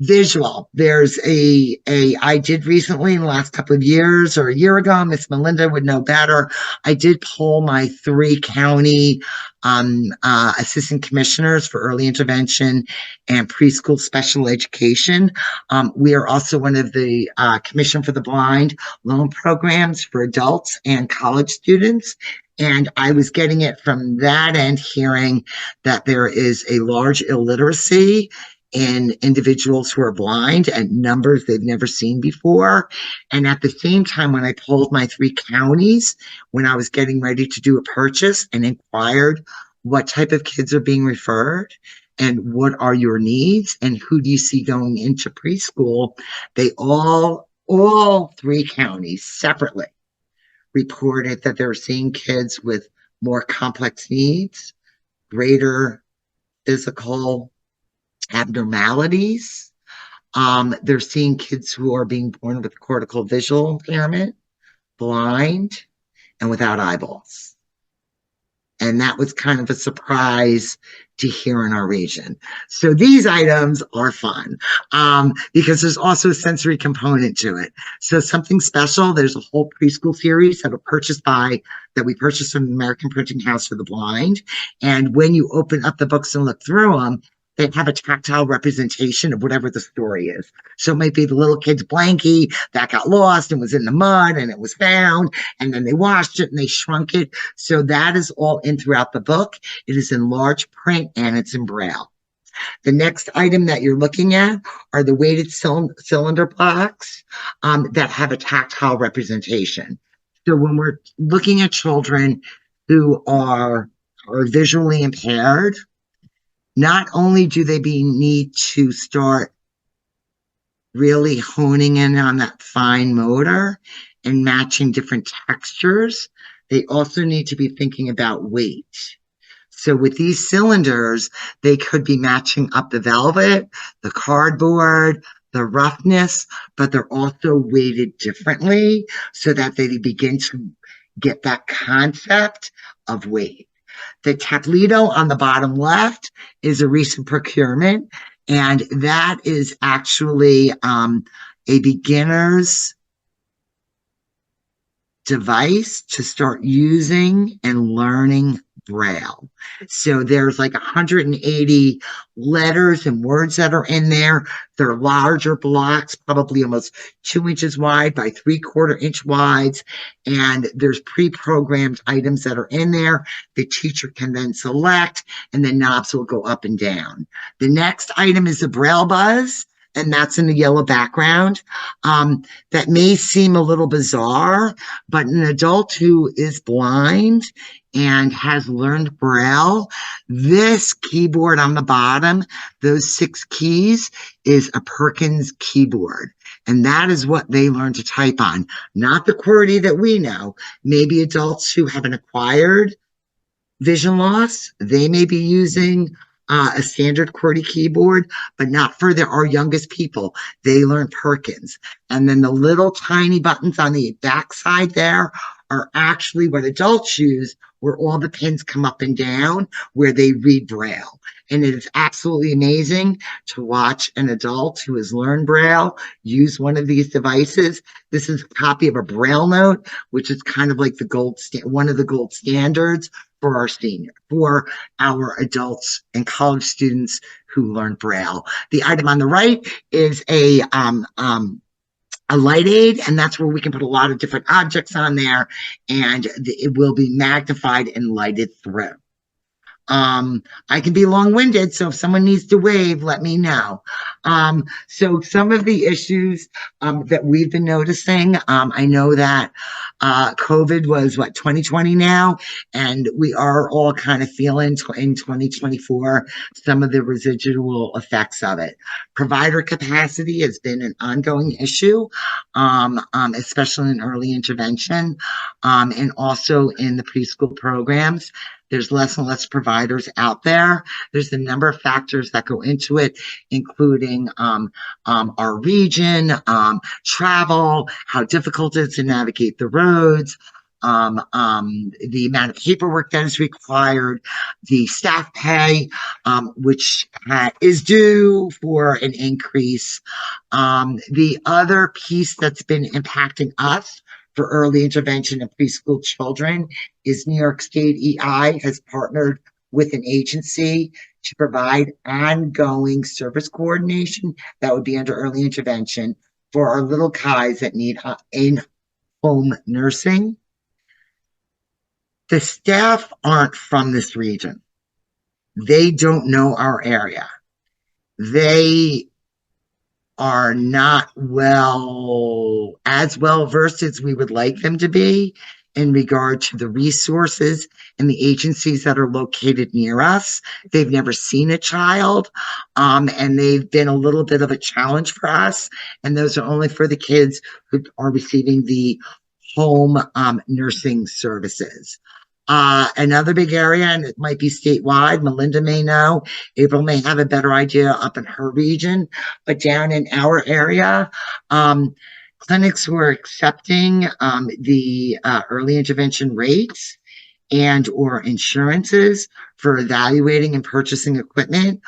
Visual. There's I did recently in the last couple of years or a year ago, Miss Melinda would know better. I did poll my 3 county assistant commissioners for early intervention and preschool special education. We are also one of the Commission for the Blind loan programs for adults and college students. And I was getting it from that end, hearing that there is a large illiteracy in individuals who are blind at numbers they've never seen before. And at the same time, when I polled my 3 counties, when I was getting ready to do a purchase and inquired what type of kids are being referred and what are your needs and who do you see going into preschool, they all 3 counties separately reported that they're seeing kids with more complex needs, greater physical abnormalities. They're seeing kids who are being born with cortical visual impairment, blind, and without eyeballs. And that was kind of a surprise to hear in our region. So these items are fun because there's also a sensory component to it. So something special, there's a whole preschool series that we purchased from the American Printing House for the Blind. And when you open up the books and look through them, they have a tactile representation of whatever the story is. So it might be the little kid's blankie that got lost and was in the mud and it was found, and then they washed it and they shrunk it. So that is all in throughout the book. It is in large print and it's in Braille. The next item that you're looking at are the weighted cylinder blocks that have a tactile representation. So when we're looking at children who are visually impaired, not only do they need to start really honing in on that fine motor and matching different textures, they also need to be thinking about weight. So with these cylinders, they could be matching up the velvet, the cardboard, the roughness, but they're also weighted differently so that they begin to get that concept of weight. The Tablito on the bottom left is a recent procurement, and that is actually a beginner's device to start using and learning Braille. So there's like 180 letters and words that are in there. They're larger blocks, probably almost 2 inches wide by 3/4 inch wides. And there's pre-programmed items that are in there. The teacher can then select, and the knobs will go up and down. The next item is the Braille Buzz, and that's in the yellow background. That may seem a little bizarre, but an adult who is blind and has learned Braille, this keyboard on the bottom, those 6 keys, is a Perkins keyboard. And that is what they learn to type on, not the QWERTY that we know. Maybe adults who have an acquired vision loss, they may be using a standard QWERTY keyboard, but not for our youngest people. They learn Perkins. And then the little tiny buttons on the back side there are actually what adults use, where all the pins come up and down, where they read Braille. And it is absolutely amazing to watch an adult who has learned Braille use one of these devices. This is a copy of a Braille note, which is kind of like one of the gold standards for our adults and college students who learn Braille. The item on the right is a light aid, and that's where we can put a lot of different objects on there, and it will be magnified and lighted through. I can be long-winded, so if someone needs to wave, let me know. So some of the issues that we've been noticing, I know that COVID was 2020 now, and we are all kind of feeling in 2024 some of the residual effects of it. Provider capacity has been an ongoing issue, especially in early intervention, and also in the preschool programs. There's less and less providers out there. There's a number of factors that go into it, including our region, travel, how difficult it is to navigate the roads, the amount of paperwork that is required, the staff pay, which is due for an increase. The other piece that's been impacting us for early intervention and preschool children is New York State EI has partnered with an agency to provide ongoing service coordination that would be under early intervention for our little guys that need in-home nursing. The staff aren't from this region. They don't know our area. They are not as well versed as we would like them to be in regard to the resources and the agencies that are located near us. They've never seen a child, and they've been a little bit of a challenge for us. And those are only for the kids who are receiving the home nursing services. Another big area, and it might be statewide, Melinda may know, April may have a better idea up in her region, but down in our area, clinics who are accepting the early intervention rates and or insurances for evaluating and purchasing equipment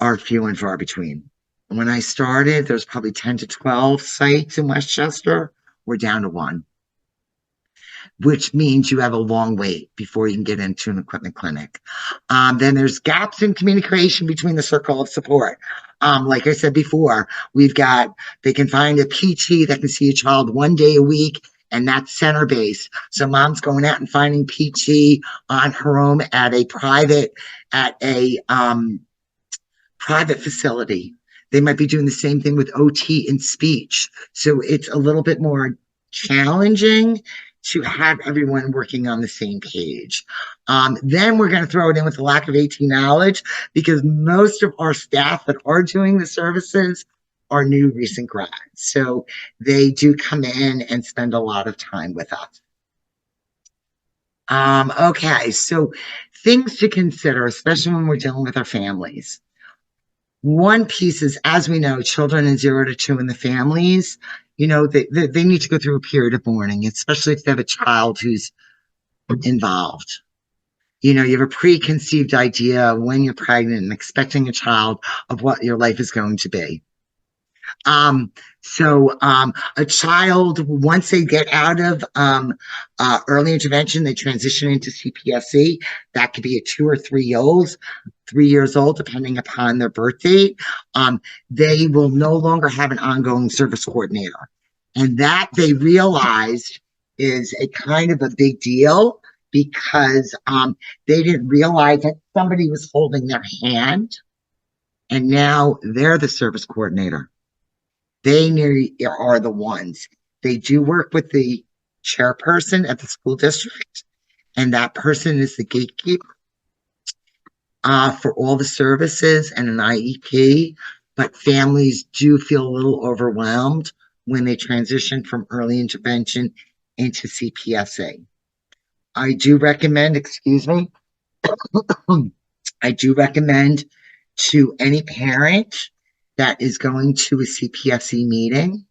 are few and far between. When I started, there's probably 10 to 12 sites in Westchester. We're down to 1. Which means you have a long wait before you can get into an equipment clinic. Then there's gaps in communication between the circle of support. Like I said before, they can find a PT that can see a child 1 day a week, and that's center-based. So mom's going out and finding PT on her own at a private facility. They might be doing the same thing with OT and speech. So it's a little bit more challenging to have everyone working on the same page. Then we're going to throw it in with the lack of AT knowledge, because most of our staff that are doing the services are new recent grads. So they do come in and spend a lot of time with us. Okay, so things to consider, especially when we're dealing with our families. One piece is, as we know, children in 0 to 2 in the families, they need to go through a period of mourning, especially if they have a child who's involved. You have a preconceived idea when you're pregnant and expecting a child of what your life is going to be. So a child, once they get out of early intervention, they transition into CPSC. That could be at 2 or 3 years old, depending upon their birth date. They will no longer have an ongoing service coordinator. And that, they realized, is a kind of a big deal, because they didn't realize that somebody was holding their hand, and now they're the service coordinator. They are the ones. They do work with the chairperson at the school district, and that person is the gatekeeper for all the services and an IEP. But families do feel a little overwhelmed when they transition from early intervention into CPSA. I do recommend, I do recommend to any parent that is going to a CPSE meeting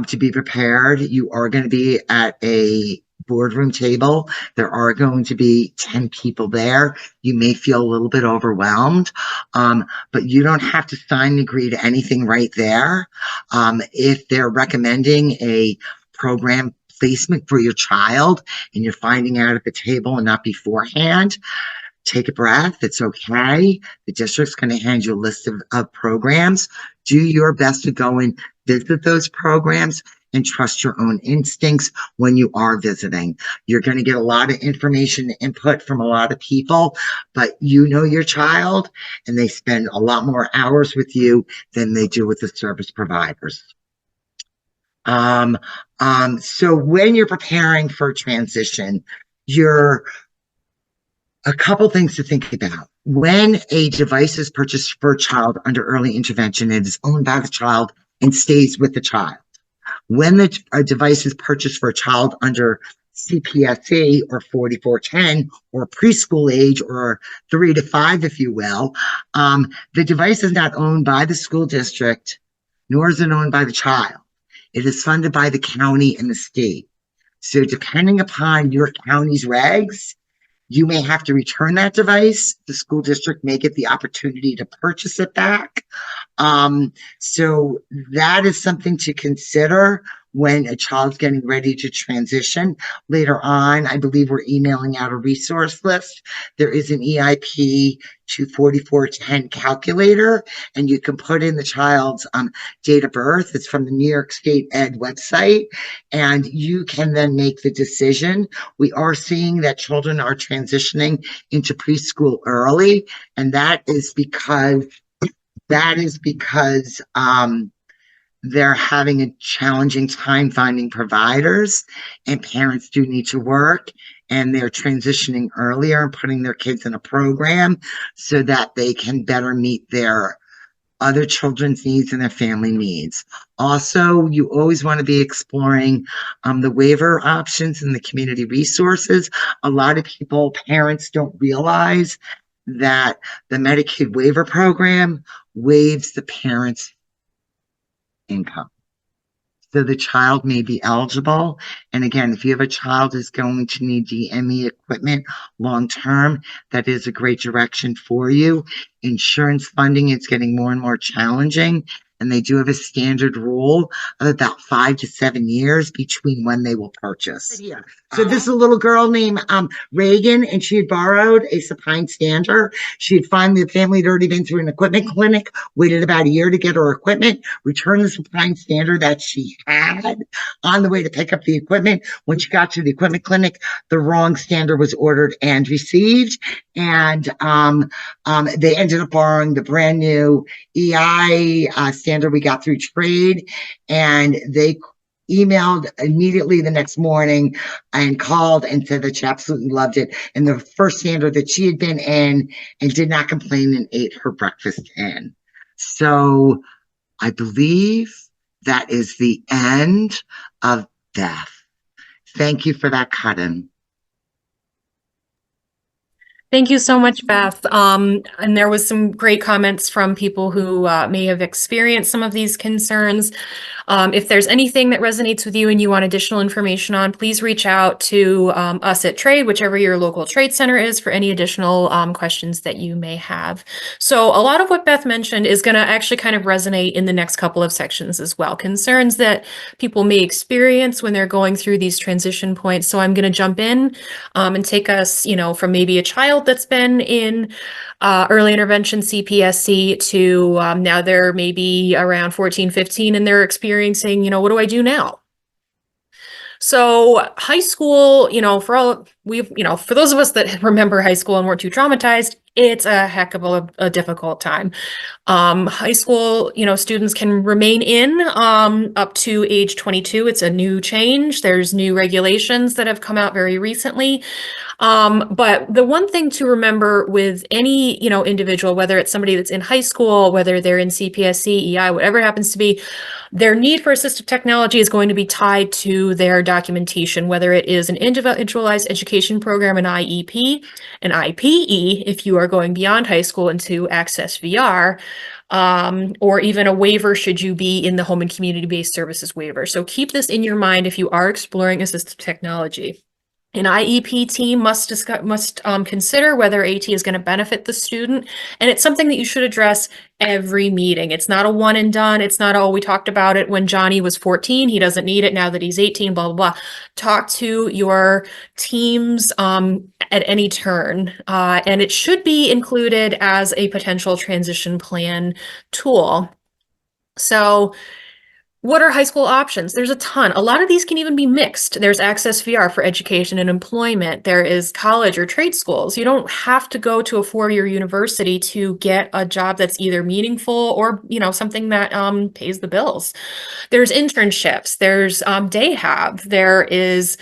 to be prepared. You are going to be at a boardroom table. There are going to be 10 people there. You may feel a little bit overwhelmed, but you don't have to sign and agree to anything right there. If they're recommending a program placement for your child and you're finding out at the table and not beforehand, take a breath. It's okay. The district's going to hand you a list of programs. Do your best to go and visit those programs and trust your own instincts when you are visiting. You're going to get a lot of information and input from a lot of people, but you know your child, and they spend a lot more hours with you than they do with the service providers. So when you're preparing for transition, a couple things to think about. When a device is purchased for a child under early intervention, it is owned by the child and stays with the child. When a device is purchased for a child under CPSE or 4410 or preschool age or 3 to 5, if you will, the device is not owned by the school district, nor is it owned by the child. It is funded by the county and the state. So depending upon your county's regs, you may have to return that device. The school district may get the opportunity to purchase it back. So that is something to consider when a child's getting ready to transition. Later on, I believe we're emailing out a resource list. There is an EIP to 4410 calculator, and you can put in the child's date of birth. It's from the New York State Ed website, and you can then make the decision. We are seeing that children are transitioning into preschool early, and that is because they're having a challenging time finding providers, and parents do need to work, and they're transitioning earlier and putting their kids in a program so that they can better meet their other children's needs and their family needs. Also, you always want to be exploring the waiver options and the community resources. A lot of parents don't realize that the Medicaid waiver program waives the parent's income. So the child may be eligible. And again, if you have a child who's going to need DME equipment long-term, that is a great direction for you. Insurance funding is getting more and more challenging, and they do have a standard rule of about 5 to 7 years between when they will purchase. Here. So this is a little girl named Reagan, and she had borrowed a supine stander. She had finally, the family had already been through an equipment clinic, waited about a year to get her equipment, returned the supine stander that she had on the way to pick up the equipment. When she got to the equipment clinic, the wrong stander was ordered and received, and they ended up borrowing the brand new EI standard we got through TRAID, and they emailed immediately the next morning and called and said that she absolutely loved it, and the first standard that she had been in and did not complain and ate her breakfast in. So I believe that is the end of Beth. Thank you for that cut-in. Thank you so much, Beth. And there was some great comments from people who may have experienced some of these concerns. If there's anything that resonates with you and you want additional information on, please reach out to us at TRAID, whichever your local trade center is, for any additional questions that you may have. So a lot of what Beth mentioned is going to actually kind of resonate in the next couple of sections as well. Concerns that people may experience when they're going through these transition points. So I'm going to jump in and take us, from maybe a child that's been in early intervention CPSC to now they're maybe around 14, 15, and they're experiencing, what do I do now? So high school, for those of us that remember high school and weren't too traumatized, it's a heck of a difficult time. High school, students can remain in up to age 22. It's a new change. There's new regulations that have come out very recently. But the one thing to remember with any, individual, whether it's somebody that's in high school, whether they're in CPSC, EI, whatever it happens to be, their need for assistive technology is going to be tied to their documentation, whether it is an individualized education program, an IEP, an IPE, if you are going beyond high school into Access VR, or even a waiver should you be in the home and community-based services waiver. So keep this in your mind if you are exploring assistive technology. An IEP team must consider whether AT is going to benefit the student, and it's something that you should address every meeting. It's not a one and done. It's not, we talked about it when Johnny was 14. He doesn't need it now that he's 18, blah, blah, blah. Talk to your teams at any turn, and it should be included as a potential transition plan tool. So what are high school options? There's a ton. A lot of these can even be mixed. There's Access VR for education and employment. There is college or trade schools. You don't have to go to a four-year university to get a job that's either meaningful or, something that pays the bills. There's internships. There's day have. There is,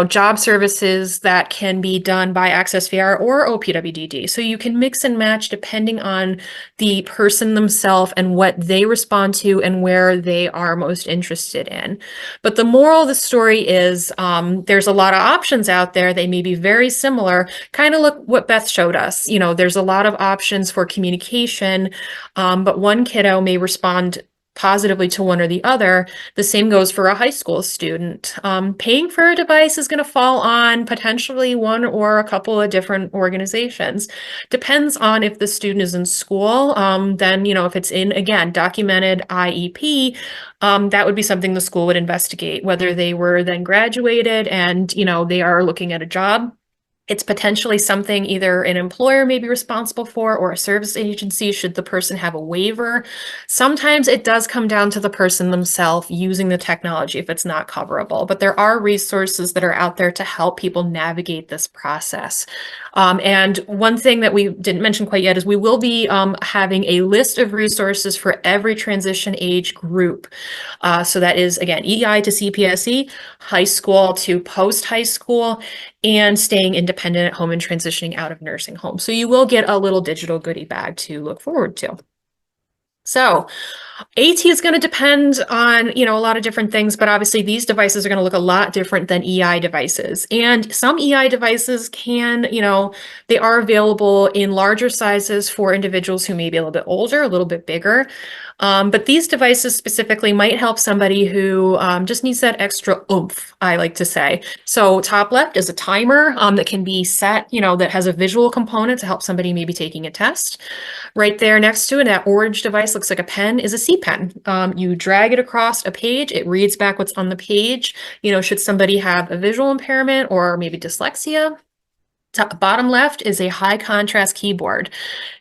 job services that can be done by Access VR or OPWDD. So you can mix and match depending on the person themselves and what they respond to and where they are are most interested in. But the moral of the story is there's a lot of options out there. They may be very similar. Kind of look what Beth showed us. You know, there's a lot of options for communication, but one kiddo may respond positively to one or the other. The same goes for a high school student. Paying for a device is going to fall on potentially one or a couple of different organizations. Depends on if the student is in school. Then, you know, if it's in, again, documented IEP, that would be something the school would investigate, whether they were then graduated and, you know, they are looking at a job. It's potentially something either an employer may be responsible for or a service agency should the person have a waiver. Sometimes it does come down to the person themselves using the technology if it's not coverable, but there are resources that are out there to help people navigate this process. And one thing that we didn't mention quite yet is we will be having a list of resources for every transition age group. So that is, again, EI to CPSE, high school to post-high school, and staying independent at home and transitioning out of nursing home. So you will get a little digital goodie bag to look forward to. So AT is going to depend on, you know, a lot of different things, but obviously these devices are going to look a lot different than EI devices. And some EI devices can, you know, they are available in larger sizes for individuals who may be a little bit older, a little bit bigger. But these devices specifically might help somebody who just needs that extra oomph, I like to say. So top left is a timer that can be set, you know, that has a visual component to help somebody maybe taking a test. Right there next to it, that orange device looks like a pen, is a C pen. You drag it across a page, it reads back what's on the page. You know, should somebody have a visual impairment or maybe dyslexia? Bottom left is a high contrast keyboard.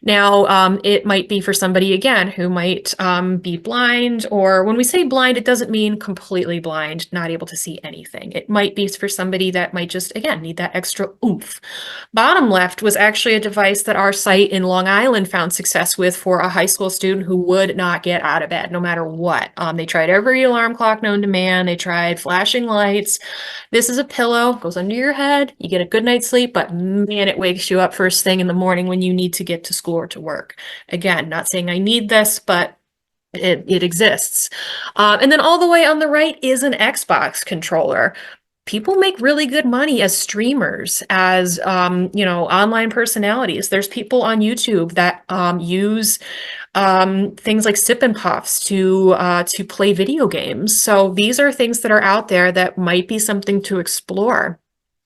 Now, it might be for somebody, again, who might be blind, or when we say blind, it doesn't mean completely blind, not able to see anything. It might be for somebody that might just, again, need that extra oomph. Bottom left was actually a device that our site in Long Island found success with for a high school student who would not get out of bed no matter what. They tried every alarm clock known to man. They tried flashing lights. This is a pillow, goes under your head. You get a good night's sleep, but man, it wakes you up first thing in the morning when you need to get to school or to work. Again, not saying I need this, but it exists. And then all the way on the right is an Xbox controller. People make really good money as streamers, as you know, online personalities. There's people on YouTube that use things like sip and puffs to play video games. So these are things that are out there that might be something to explore.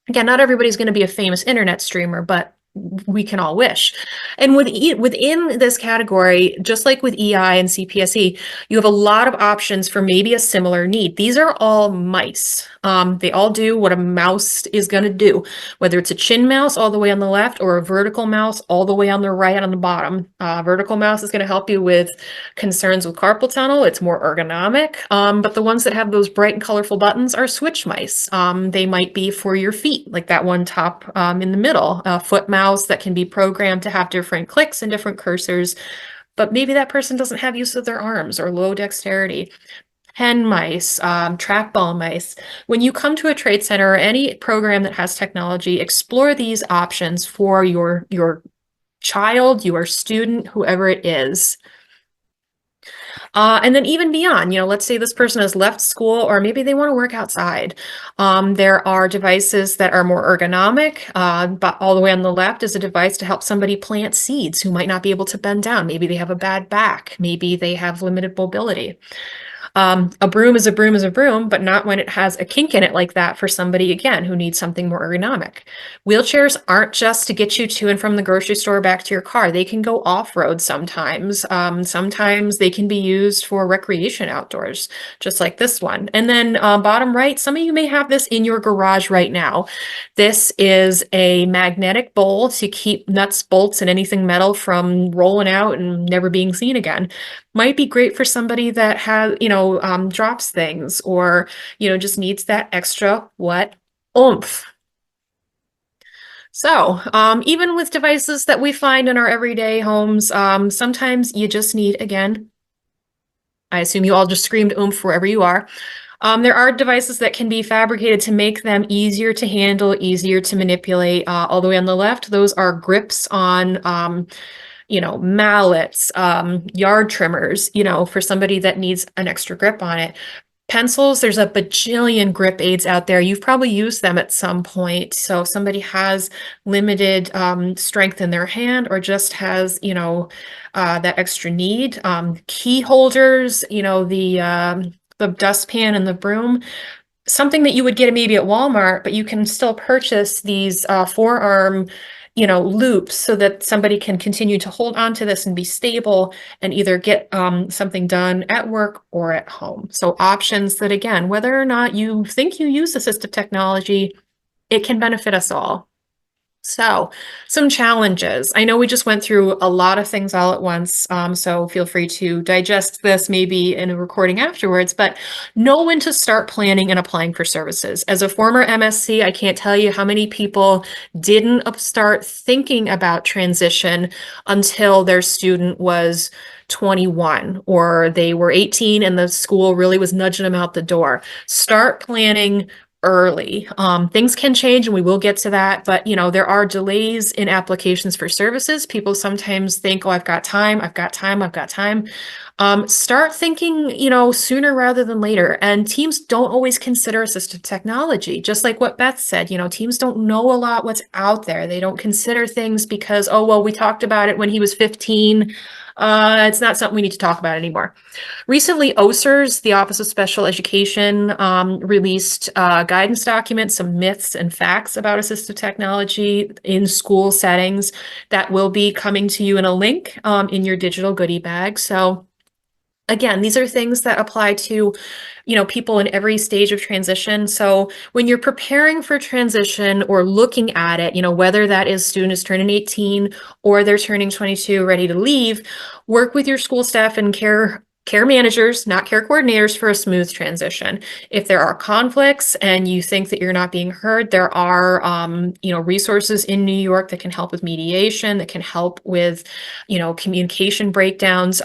Again, not everybody's going to be a famous internet streamer, but we can all wish. And within this category, just like with EI and CPSE, you have a lot of options for maybe a similar need. These are all mice. They all do what a mouse is going to do, whether it's a chin mouse all the way on the left or a vertical mouse all the way on the right on the bottom. Vertical mouse is going to help you with concerns with carpal tunnel. It's more ergonomic, but the ones that have those bright and colorful buttons are switch mice. They might be for your feet, like that one top in the middle, foot mouse that can be programmed to have different clicks and different cursors, but maybe that person doesn't have use of their arms or low dexterity. Pen mice, trackball mice. When you come to a trade center or any program that has technology, explore these options for your child, your student, whoever it is. And then even beyond, you know, let's say this person has left school or maybe they want to work outside. There are devices that are more ergonomic, but all the way on the left is a device to help somebody plant seeds who might not be able to bend down. Maybe they have a bad back. Maybe they have limited mobility. A broom is a broom is a broom, but not when it has a kink in it like that for somebody, again, who needs something more ergonomic. Wheelchairs aren't just to get you to and from the grocery store back to your car. They can go off-road sometimes. Sometimes they can be used for recreation outdoors, just like this one. And then bottom right, some of you may have this in your garage right now. This is a magnetic bowl to keep nuts, bolts, and anything metal from rolling out and never being seen again. Might be great for somebody that has, you know, drops things or, you know, just needs that extra what oomph. So even with devices that we find in our everyday homes, sometimes you just need, again, I assume you all just screamed oomph wherever you are. There are devices that can be fabricated to make them easier to handle, easier to manipulate. All the way on the left, those are grips on mallets, yard trimmers, for somebody that needs an extra grip on it. Pencils, there's a bajillion grip aids out there. You've probably used them at some point. So if somebody has limited strength in their hand or just has, that extra need, key holders, the dustpan and the broom, something that you would get maybe at Walmart, but you can still purchase these forearm, loops so that somebody can continue to hold on to this and be stable and either get something done at work or at home. So options that, again, whether or not you think you use assistive technology, it can benefit us all. So some challenges. I know we just went through a lot of things all at once, so feel free to digest this maybe in a recording afterwards, but know when to start planning and applying for services. As a former MSc, I can't tell you how many people didn't start thinking about transition until their student was 21 or they were 18 and the school really was nudging them out the door. Start planning early. Things can change and we will get to that, but there are delays in applications for services. People sometimes think, oh, I've got time. Start thinking, sooner rather than later. And teams don't always consider assistive technology. Just like what Beth said, teams don't know a lot what's out there. They don't consider things because, oh, well, we talked about it when he was 15. It's not something we need to talk about anymore. Recently, OSERS, the Office of Special Education, released guidance documents, some myths and facts about assistive technology in school settings that will be coming to you in a link in your digital goodie bag. So again, these are things that apply to, people in every stage of transition. So when you're preparing for transition or looking at it, whether that is student is turning 18 or they're turning 22, ready to leave, work with your school staff and care managers, not care coordinators, for a smooth transition. If there are conflicts and you think that you're not being heard, there are, resources in New York that can help with mediation, that can help with, communication breakdowns.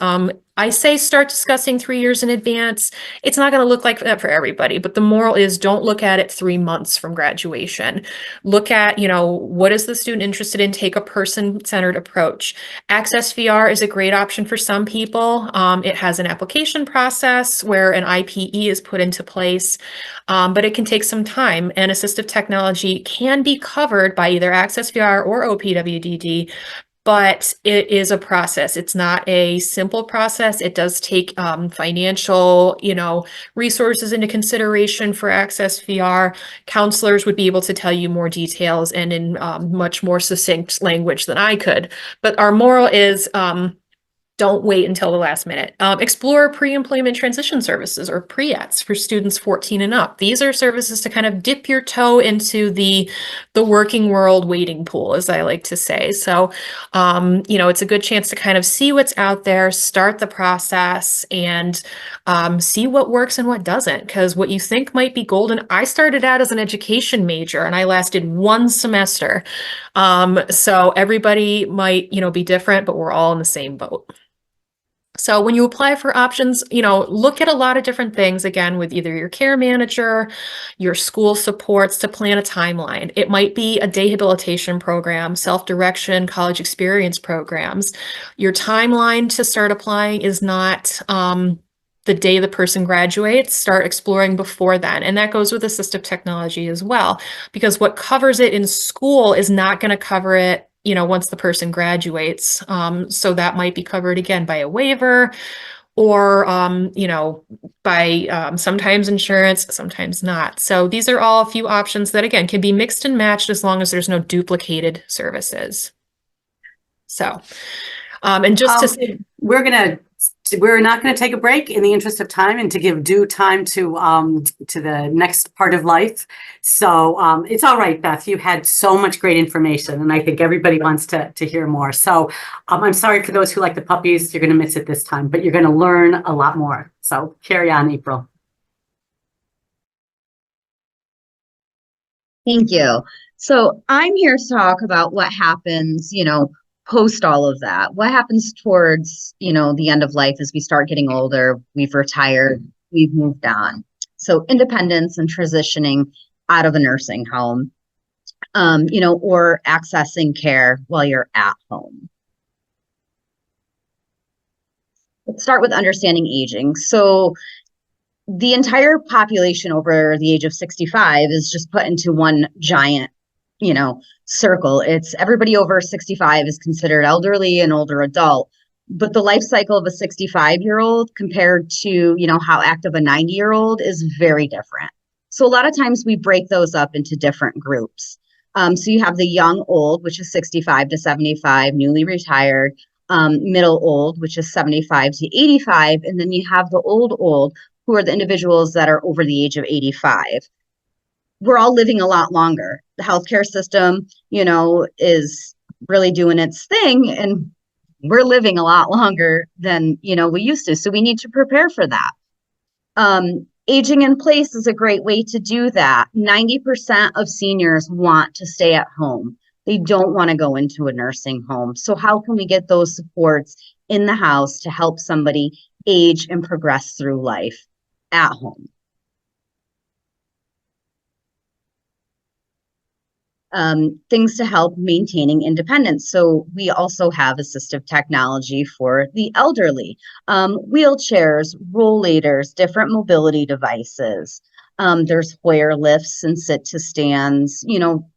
I say start discussing 3 years in advance. It's not going to look like that for everybody, but the moral is don't look at it 3 months from graduation. Look at, what is the student interested in? Take a person-centered approach. Access VR is a great option for some people. It has an application process where an IPE is put into place, but it can take some time, and assistive technology can be covered by either Access VR or OPWDD. But it is a process. It's not a simple process. It does take financial, resources into consideration for Access VR. Counselors would be able to tell you more details and in much more succinct language than I could. But our moral is don't wait until the last minute. Explore pre-employment transition services, or PREATs, for students 14 and up. These are services to kind of dip your toe into the working world waiting pool, as I like to say. So, it's a good chance to kind of see what's out there, start the process, and see what works and what doesn't. Because what you think might be golden, I started out as an education major and I lasted 1 semester. So everybody might, be different, but we're all in the same boat. So when you apply for options, look at a lot of different things, again, with either your care manager, your school supports, to plan a timeline. It might be a day habilitation program, self-direction, college experience programs. Your timeline to start applying is not the day the person graduates. Start exploring before then. And that goes with assistive technology as well, because what covers it in school is not going to cover it once the person graduates. So that might be covered again by a waiver or, by sometimes insurance, sometimes not. So these are all a few options that, again, can be mixed and matched as long as there's no duplicated services. So, and just to say, we're not going to take a break in the interest of time and to give due time to the next part of life. So it's all right, Beth. You had so much great information, and I think everybody wants to hear more. So I'm sorry for those who like the puppies. You're going to miss it this time, but you're going to learn a lot more. So carry on, April. Thank you. So I'm here to talk about what happens, post all of that. What happens towards, the end of life as we start getting older, we've retired, we've moved on. So independence and transitioning out of a nursing home, or accessing care while you're at home. let's start with understanding aging. So the entire population over the age of 65 is just put into one giant, circle. It's everybody over 65 is considered elderly and older adult. But the life cycle of a 65-year-old compared to, how active a 90-year-old is very different. So a lot of times we break those up into different groups. So you have the young old, which is 65 to 75, newly retired, middle old, which is 75 to 85, and then you have the old, who are the individuals that are over the age of 85. We're all living a lot longer. The healthcare system, is really doing its thing, and we're living a lot longer than, we used to. So we need to prepare for that. Aging in place is a great way to do that. 90% of seniors want to stay at home. They don't want to go into a nursing home. So how can we get those supports in the house to help somebody age and progress through life at home? Things to help maintaining independence. So we also have assistive technology for the elderly, wheelchairs, rollators, different mobility devices. There's Hoyer lifts and sit to stands,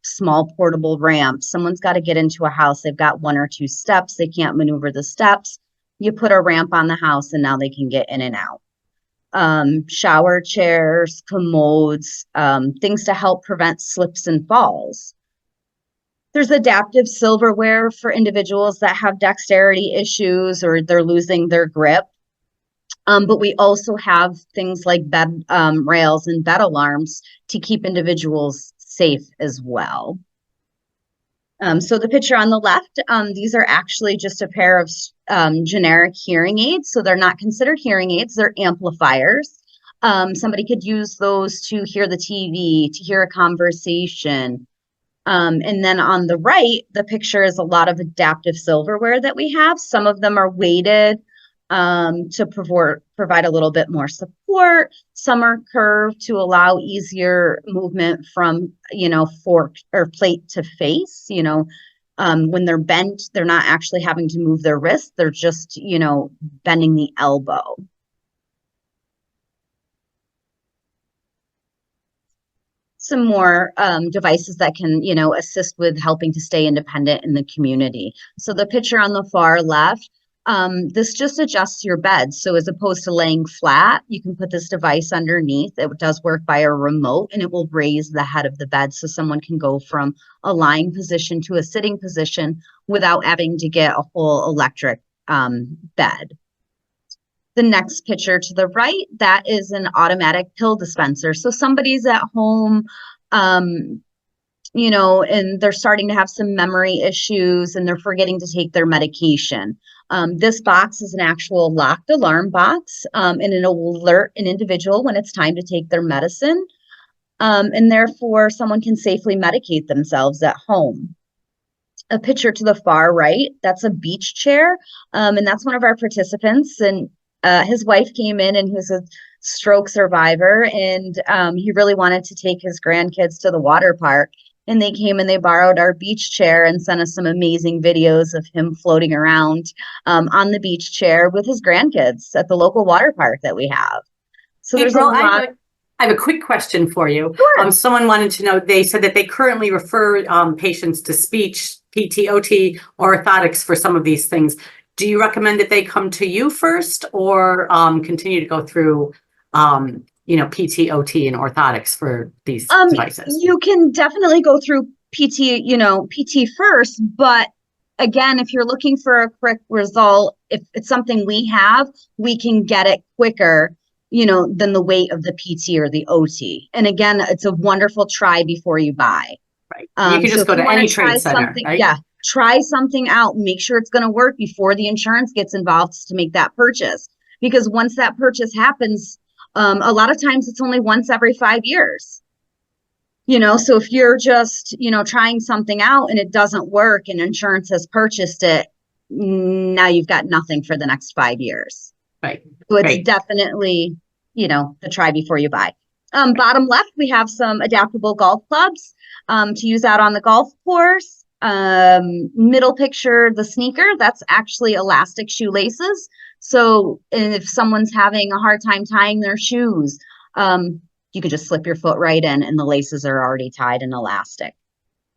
small portable ramps. Someone's got to get into a house. They've got 1 or 2 steps. They can't maneuver the steps. You put a ramp on the house and now they can get in and out. Shower chairs, commodes, things to help prevent slips and falls. There's adaptive silverware for individuals that have dexterity issues or they're losing their grip. But we also have things like bed rails and bed alarms to keep individuals safe as well. So the picture on the left, these are actually just a pair of generic hearing aids. So they're not considered hearing aids, they're amplifiers. Somebody could use those to hear the TV, to hear a conversation. And then on the right, the picture is a lot of adaptive silverware that we have. Some of them are weighted to provide a little bit more support. Some are curved to allow easier movement from, fork or plate to face. When they're bent, they're not actually having to move their wrist. They're just, bending the elbow. Some more devices that can, assist with helping to stay independent in the community. So the picture on the far left, this just adjusts your bed. So as opposed to laying flat, you can put this device underneath. It does work by a remote and it will raise the head of the bed so someone can go from a lying position to a sitting position without having to get a whole electric bed. The next picture to the right, that is an automatic pill dispenser. So somebody's at home, and they're starting to have some memory issues and they're forgetting to take their medication. This box is an actual locked alarm box, and it will alert an individual when it's time to take their medicine. And therefore, someone can safely medicate themselves at home. A picture to the far right, that's a beach chair, and that's one of our participants. And his wife came in and he was a stroke survivor and he really wanted to take his grandkids to the water park. And they came and they borrowed our beach chair and sent us some amazing videos of him floating around on the beach chair with his grandkids at the local water park that we have. So there's April, a lot. I have a quick question for you. Sure. Someone wanted to know, they said that they currently refer patients to speech, PT, OT, or orthotics for some of these things. Do you recommend that they come to you first or continue to go through, PT, OT, and orthotics for these devices? You can definitely go through PT first, but again, if you're looking for a quick result, if it's something we have, we can get it quicker, than the weight of the PT or the OT. And again, it's a wonderful try before you buy. Right. You can just go to any trade center, right? Yeah. Try something out, make sure it's going to work before the insurance gets involved to make that purchase. Because once that purchase happens, a lot of times it's only once every 5 years. So if you're just, trying something out and it doesn't work and insurance has purchased it, now you've got nothing for the next 5 years. Right. So it's Right. definitely, the try before you buy. Bottom left, we have some adaptable golf clubs to use out on the golf course. Middle picture, the sneaker, that's actually elastic shoelaces. So if someone's having a hard time tying their shoes, you can just slip your foot right in and the laces are already tied in elastic.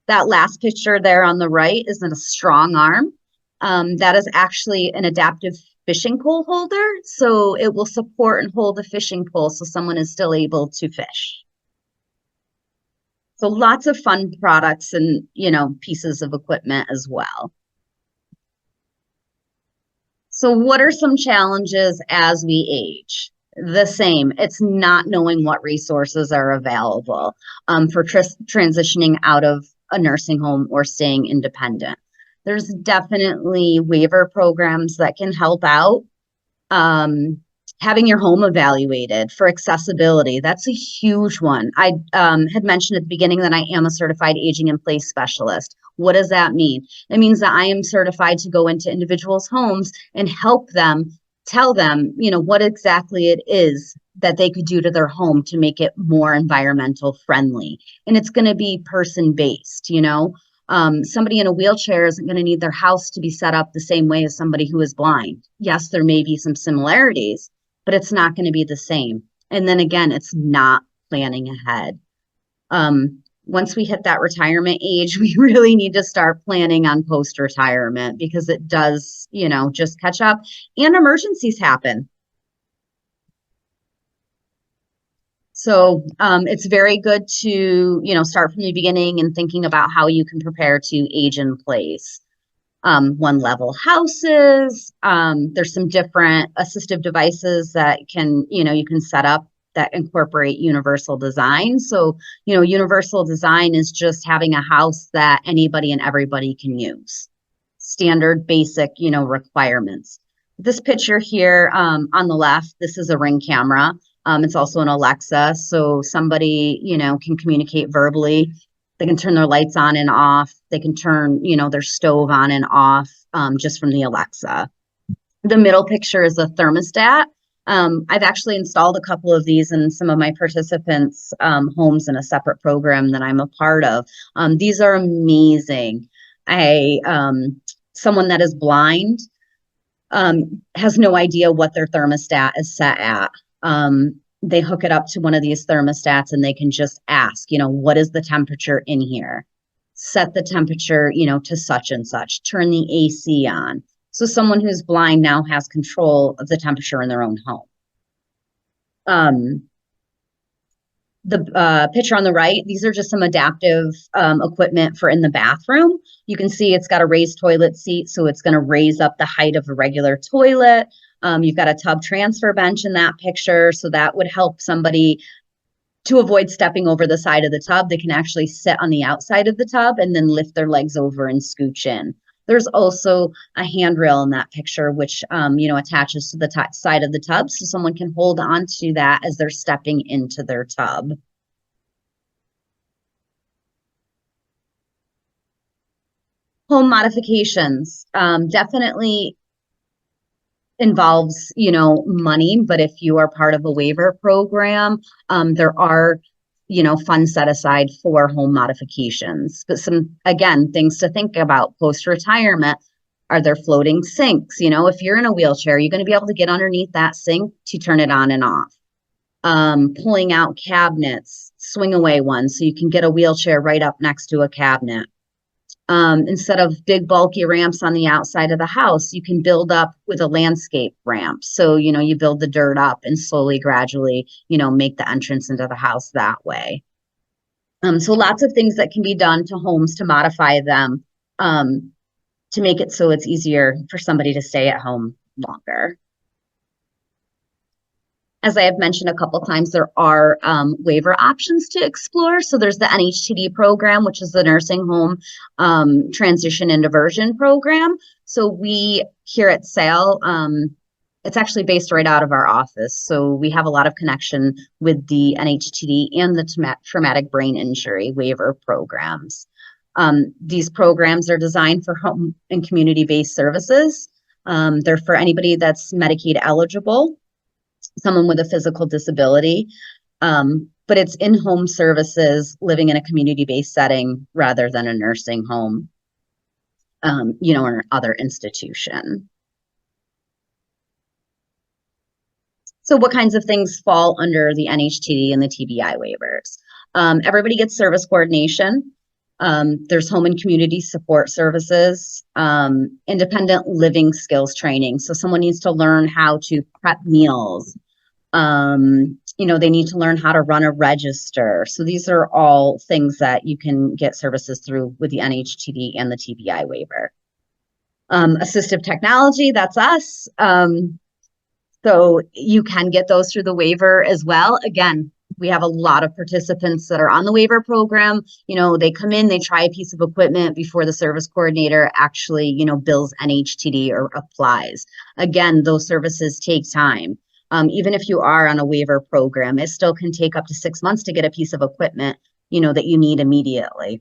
That last picture there on the right is in a strong arm. That is actually an adaptive fishing pole holder. So it will support and hold the fishing pole so someone is still able to fish. So lots of fun products and, pieces of equipment as well. So what are some challenges as we age? The same. It's not knowing what resources are available for transitioning out of a nursing home or staying independent. There's definitely waiver programs that can help out. Having your home evaluated for accessibility, that's a huge one. I had mentioned at the beginning that I am a certified aging in place specialist. What does that mean? It means that I am certified to go into individuals' homes and help them, tell them, what exactly it is that they could do to their home to make it more environmental friendly. And it's going to be person-based, somebody in a wheelchair isn't going to need their house to be set up the same way as somebody who is blind. Yes, there may be some similarities, but it's not going to be the same. And then again, it's not planning ahead. Once we hit that retirement age, we really need to start planning on post-retirement because it does, just catch up and emergencies happen. So it's very good to, start from the beginning and thinking about how you can prepare to age in place. One level houses, there's some different assistive devices that can, you can set up that incorporate universal design. So, universal design is just having a house that anybody and everybody can use. Standard basic, requirements. This picture here on the left, this is a Ring camera. It's also an Alexa, so somebody, can communicate verbally. They can turn their lights on and off. They can turn, their stove on and off just from the Alexa. The middle picture is a thermostat. I've actually installed a couple of these in some of my participants' homes in a separate program that I'm a part of. These are amazing. Someone that is blind has no idea what their thermostat is set at. They hook it up to one of these thermostats and they can just ask, what is the temperature in here? Set the temperature, to such and such, turn the AC on. So someone who's blind now has control of the temperature in their own home. The picture on the right, these are just some adaptive equipment for in the bathroom. You can see it's got a raised toilet seat, so it's going to raise up the height of a regular toilet. You've got a tub transfer bench in that picture, so that would help somebody to avoid stepping over the side of the tub. They can actually sit on the outside of the tub and then lift their legs over and scooch in. There's also a handrail in that picture, which, attaches to the side of the tub, so someone can hold on to that as they're stepping into their tub. Home modifications, definitely involves, money, but if you are part of a waiver program, there are, funds set aside for home modifications. But some, again, things to think about post-retirement. Are there floating sinks? If you're in a wheelchair, you're going to be able to get underneath that sink to turn it on and off. Pulling out cabinets, swing away ones, so you can get a wheelchair right up next to a cabinet. Instead of big bulky ramps on the outside of the house, you can build up with a landscape ramp. So, you build the dirt up and slowly, gradually, make the entrance into the house that way. So lots of things that can be done to homes to modify them to make it so it's easier for somebody to stay at home longer. As I have mentioned a couple of times, there are waiver options to explore. So there's the NHTD program, which is the Nursing Home Transition and Diversion Program. So we here at SAIL, it's actually based right out of our office. So we have a lot of connection with the NHTD and the traumatic brain injury waiver programs. These programs are designed for home and community-based services. They're for anybody that's Medicaid eligible, someone with a physical disability, but it's in-home services living in a community-based setting rather than a nursing home, or other institution. So what kinds of things fall under the NHTD and the TBI waivers? Everybody gets service coordination. There's home and community support services, independent living skills training. So someone needs to learn how to prep meals. They need to learn how to run a register. So these are all things that you can get services through with the NHTD and the TBI waiver. Assistive technology, that's us. So you can get those through the waiver as well. Again, we have a lot of participants that are on the waiver program. They come in, they try a piece of equipment before the service coordinator actually, bills NHTD or applies. Again, those services take time. Even if you are on a waiver program, it still can take up to 6 months to get a piece of equipment, that you need immediately.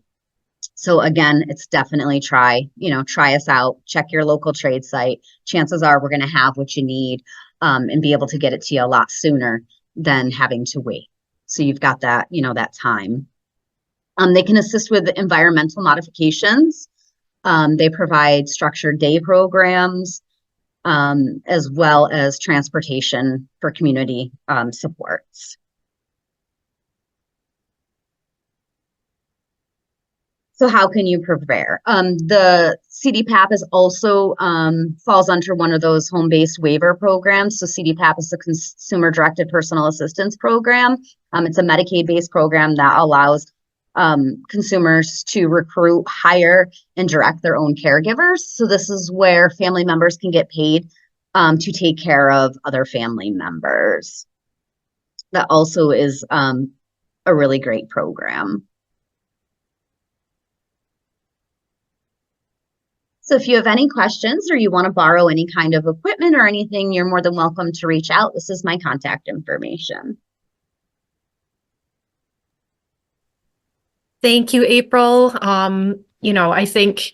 So again, it's definitely try us out, check your local trade site. Chances are we're going to have what you need and be able to get it to you a lot sooner than having to wait. So you've got that, that time. They can assist with environmental modifications. They provide structured day programs, as well as transportation for community supports. So how can you prepare? The CDPAP is also falls under one of those home-based waiver programs. So CDPAP is the Consumer Directed Personal Assistance Program. It's a Medicaid-based program that allows consumers to recruit, hire, and direct their own caregivers. So this is where family members can get paid to take care of other family members. That also is a really great program. So if you have any questions or you want to borrow any kind of equipment or anything, you're more than welcome to reach out. This is my contact information. Thank you, April. I think,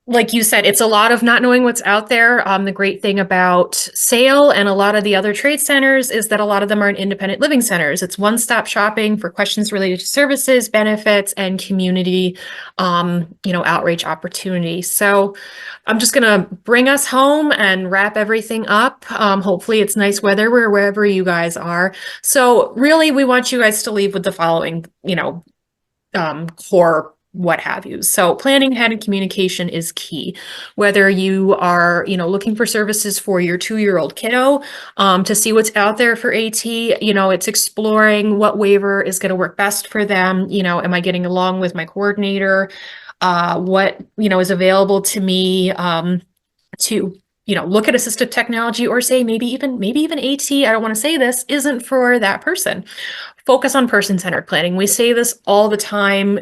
like you said, it's a lot of not knowing what's out there. The great thing about SAIL and a lot of the other trade centers is that a lot of them are independent living centers. It's one-stop shopping for questions related to services, benefits, and community, outreach opportunities. So I'm just going to bring us home and wrap everything up. Hopefully it's nice weather wherever you guys are. So really, we want you guys to leave with the following, core what have you. So planning ahead and communication is key. Whether you are, looking for services for your 2-year-old kiddo, to see what's out there for AT, it's exploring what waiver is going to work best for them. Am I getting along with my coordinator? What, is available to me, to look at assistive technology, or say maybe even AT, I don't want to say this, isn't for that person. Focus on person-centered planning. We say this all the time,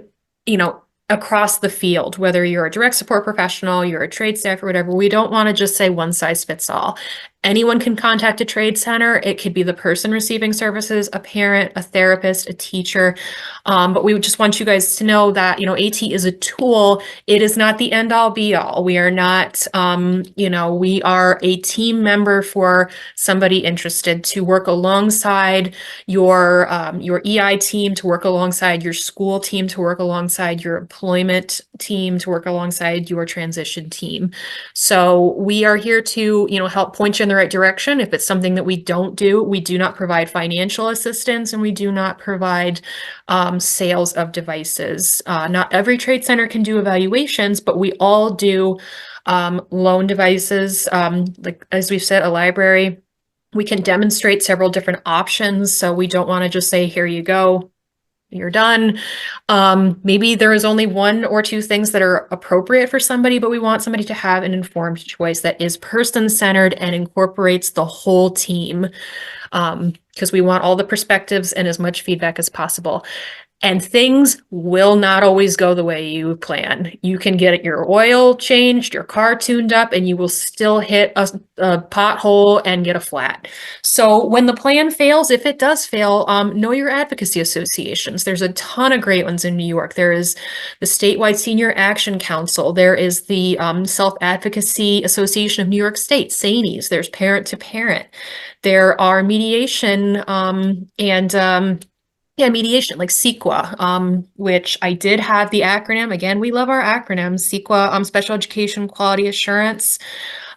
across the field, whether you're a direct support professional, you're a trade staff or whatever. We don't want to just say one size fits all. Anyone can contact a trade center. It could be the person receiving services, a parent, a therapist, a teacher. But we just want you guys to know that, AT is a tool. It is not the end all be all. We are not, we are a team member for somebody interested to work alongside your EI team, to work alongside your school team, to work alongside your employment team, to work alongside your transition team. So we are here to, help point you in the right direction. If it's something that we don't do, we do not provide financial assistance, and we do not provide sales of devices. Not every trade center can do evaluations, but we all do loan devices. Like as we've said, a library, we can demonstrate several different options. So we don't want to just say, here you go, you're done. Maybe there is only 1 or 2 things that are appropriate for somebody, but we want somebody to have an informed choice that is person-centered and incorporates the whole team, because we want all the perspectives and as much feedback as possible. And things will not always go the way you plan. You can get your oil changed, your car tuned up, and you will still hit a pothole and get a flat. So when the plan fails, if it does fail, know your advocacy associations. There's a ton of great ones in New York. There is the Statewide Senior Action Council. There is the Self-Advocacy Association of New York State, SANES. There's Parent to Parent. There are mediation mediation, like CEQA, which I did have the acronym. Again, we love our acronyms. CEQA, Special Education Quality Assurance.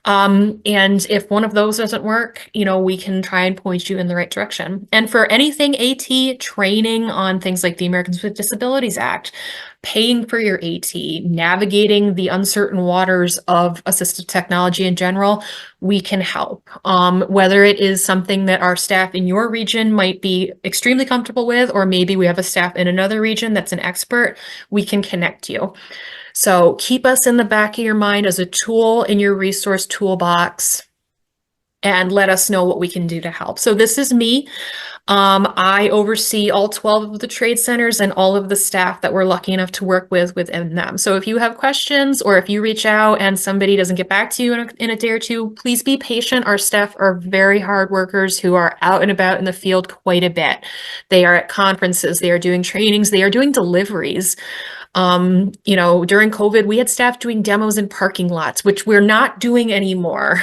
And if one of those doesn't work, you know, we can try and point you in the right direction. And for anything AT, training on things like the Americans with Disabilities Act, paying for your AT, navigating the uncertain waters of assistive technology in general, we can help. Whether it is something that our staff in your region might be extremely comfortable with, or maybe we have a staff in another region that's an expert, we can connect you. So keep us in the back of your mind as a tool in your resource toolbox and let us know what we can do to help. So this is me. I oversee all 12 of the trade centers and all of the staff that we're lucky enough to work with within them. So if you have questions or if you reach out and somebody doesn't get back to you in a day or two, please be patient. Our staff are very hard workers who are out and about in the field quite a bit. They are at conferences, they are doing trainings, they are doing deliveries. You know, during COVID, we had staff doing demos in parking lots, which we're not doing anymore.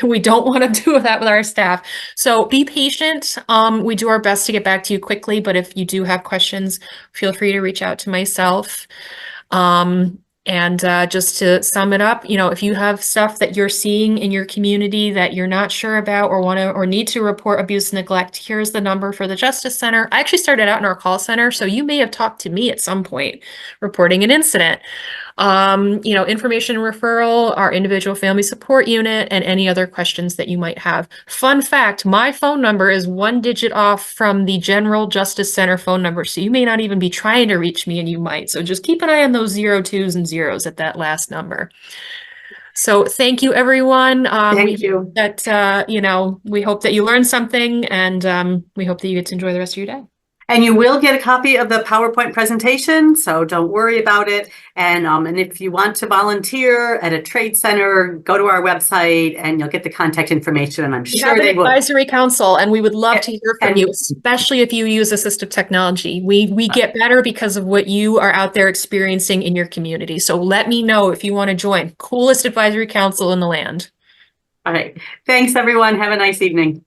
We don't want to do that with our staff. So be patient. We do our best to get back to you quickly, but if you do have questions, feel free to reach out to myself. And just to sum it up, you know, if you have stuff that you're seeing in your community that you're not sure about or want to or need to report abuse and neglect, here's the number for the Justice Center. I actually started out in our call center, so you may have talked to me at some point reporting an incident. You know, information referral, our individual family support unit, and any other questions that you might have. Fun fact, my phone number is 1 digit off from the General Justice Center phone number, so you may not even be trying to reach me and you might. So just keep an eye on those 02s and zeros at that last number. So thank you, everyone. Thank you. That, you know, we hope that you learned something, and we hope that you get to enjoy the rest of your day. And you will get a copy of the PowerPoint presentation, so don't worry about it. And if you want to volunteer at a trade center, go to our website and you'll get the contact information, and I'm sure they will. Advisory council, and we would love to hear from you, especially if you use assistive technology. We get better because of what you are out there experiencing in your community. So let me know if you want to join. Coolest advisory council in the land. All right. Thanks, everyone. Have a nice evening.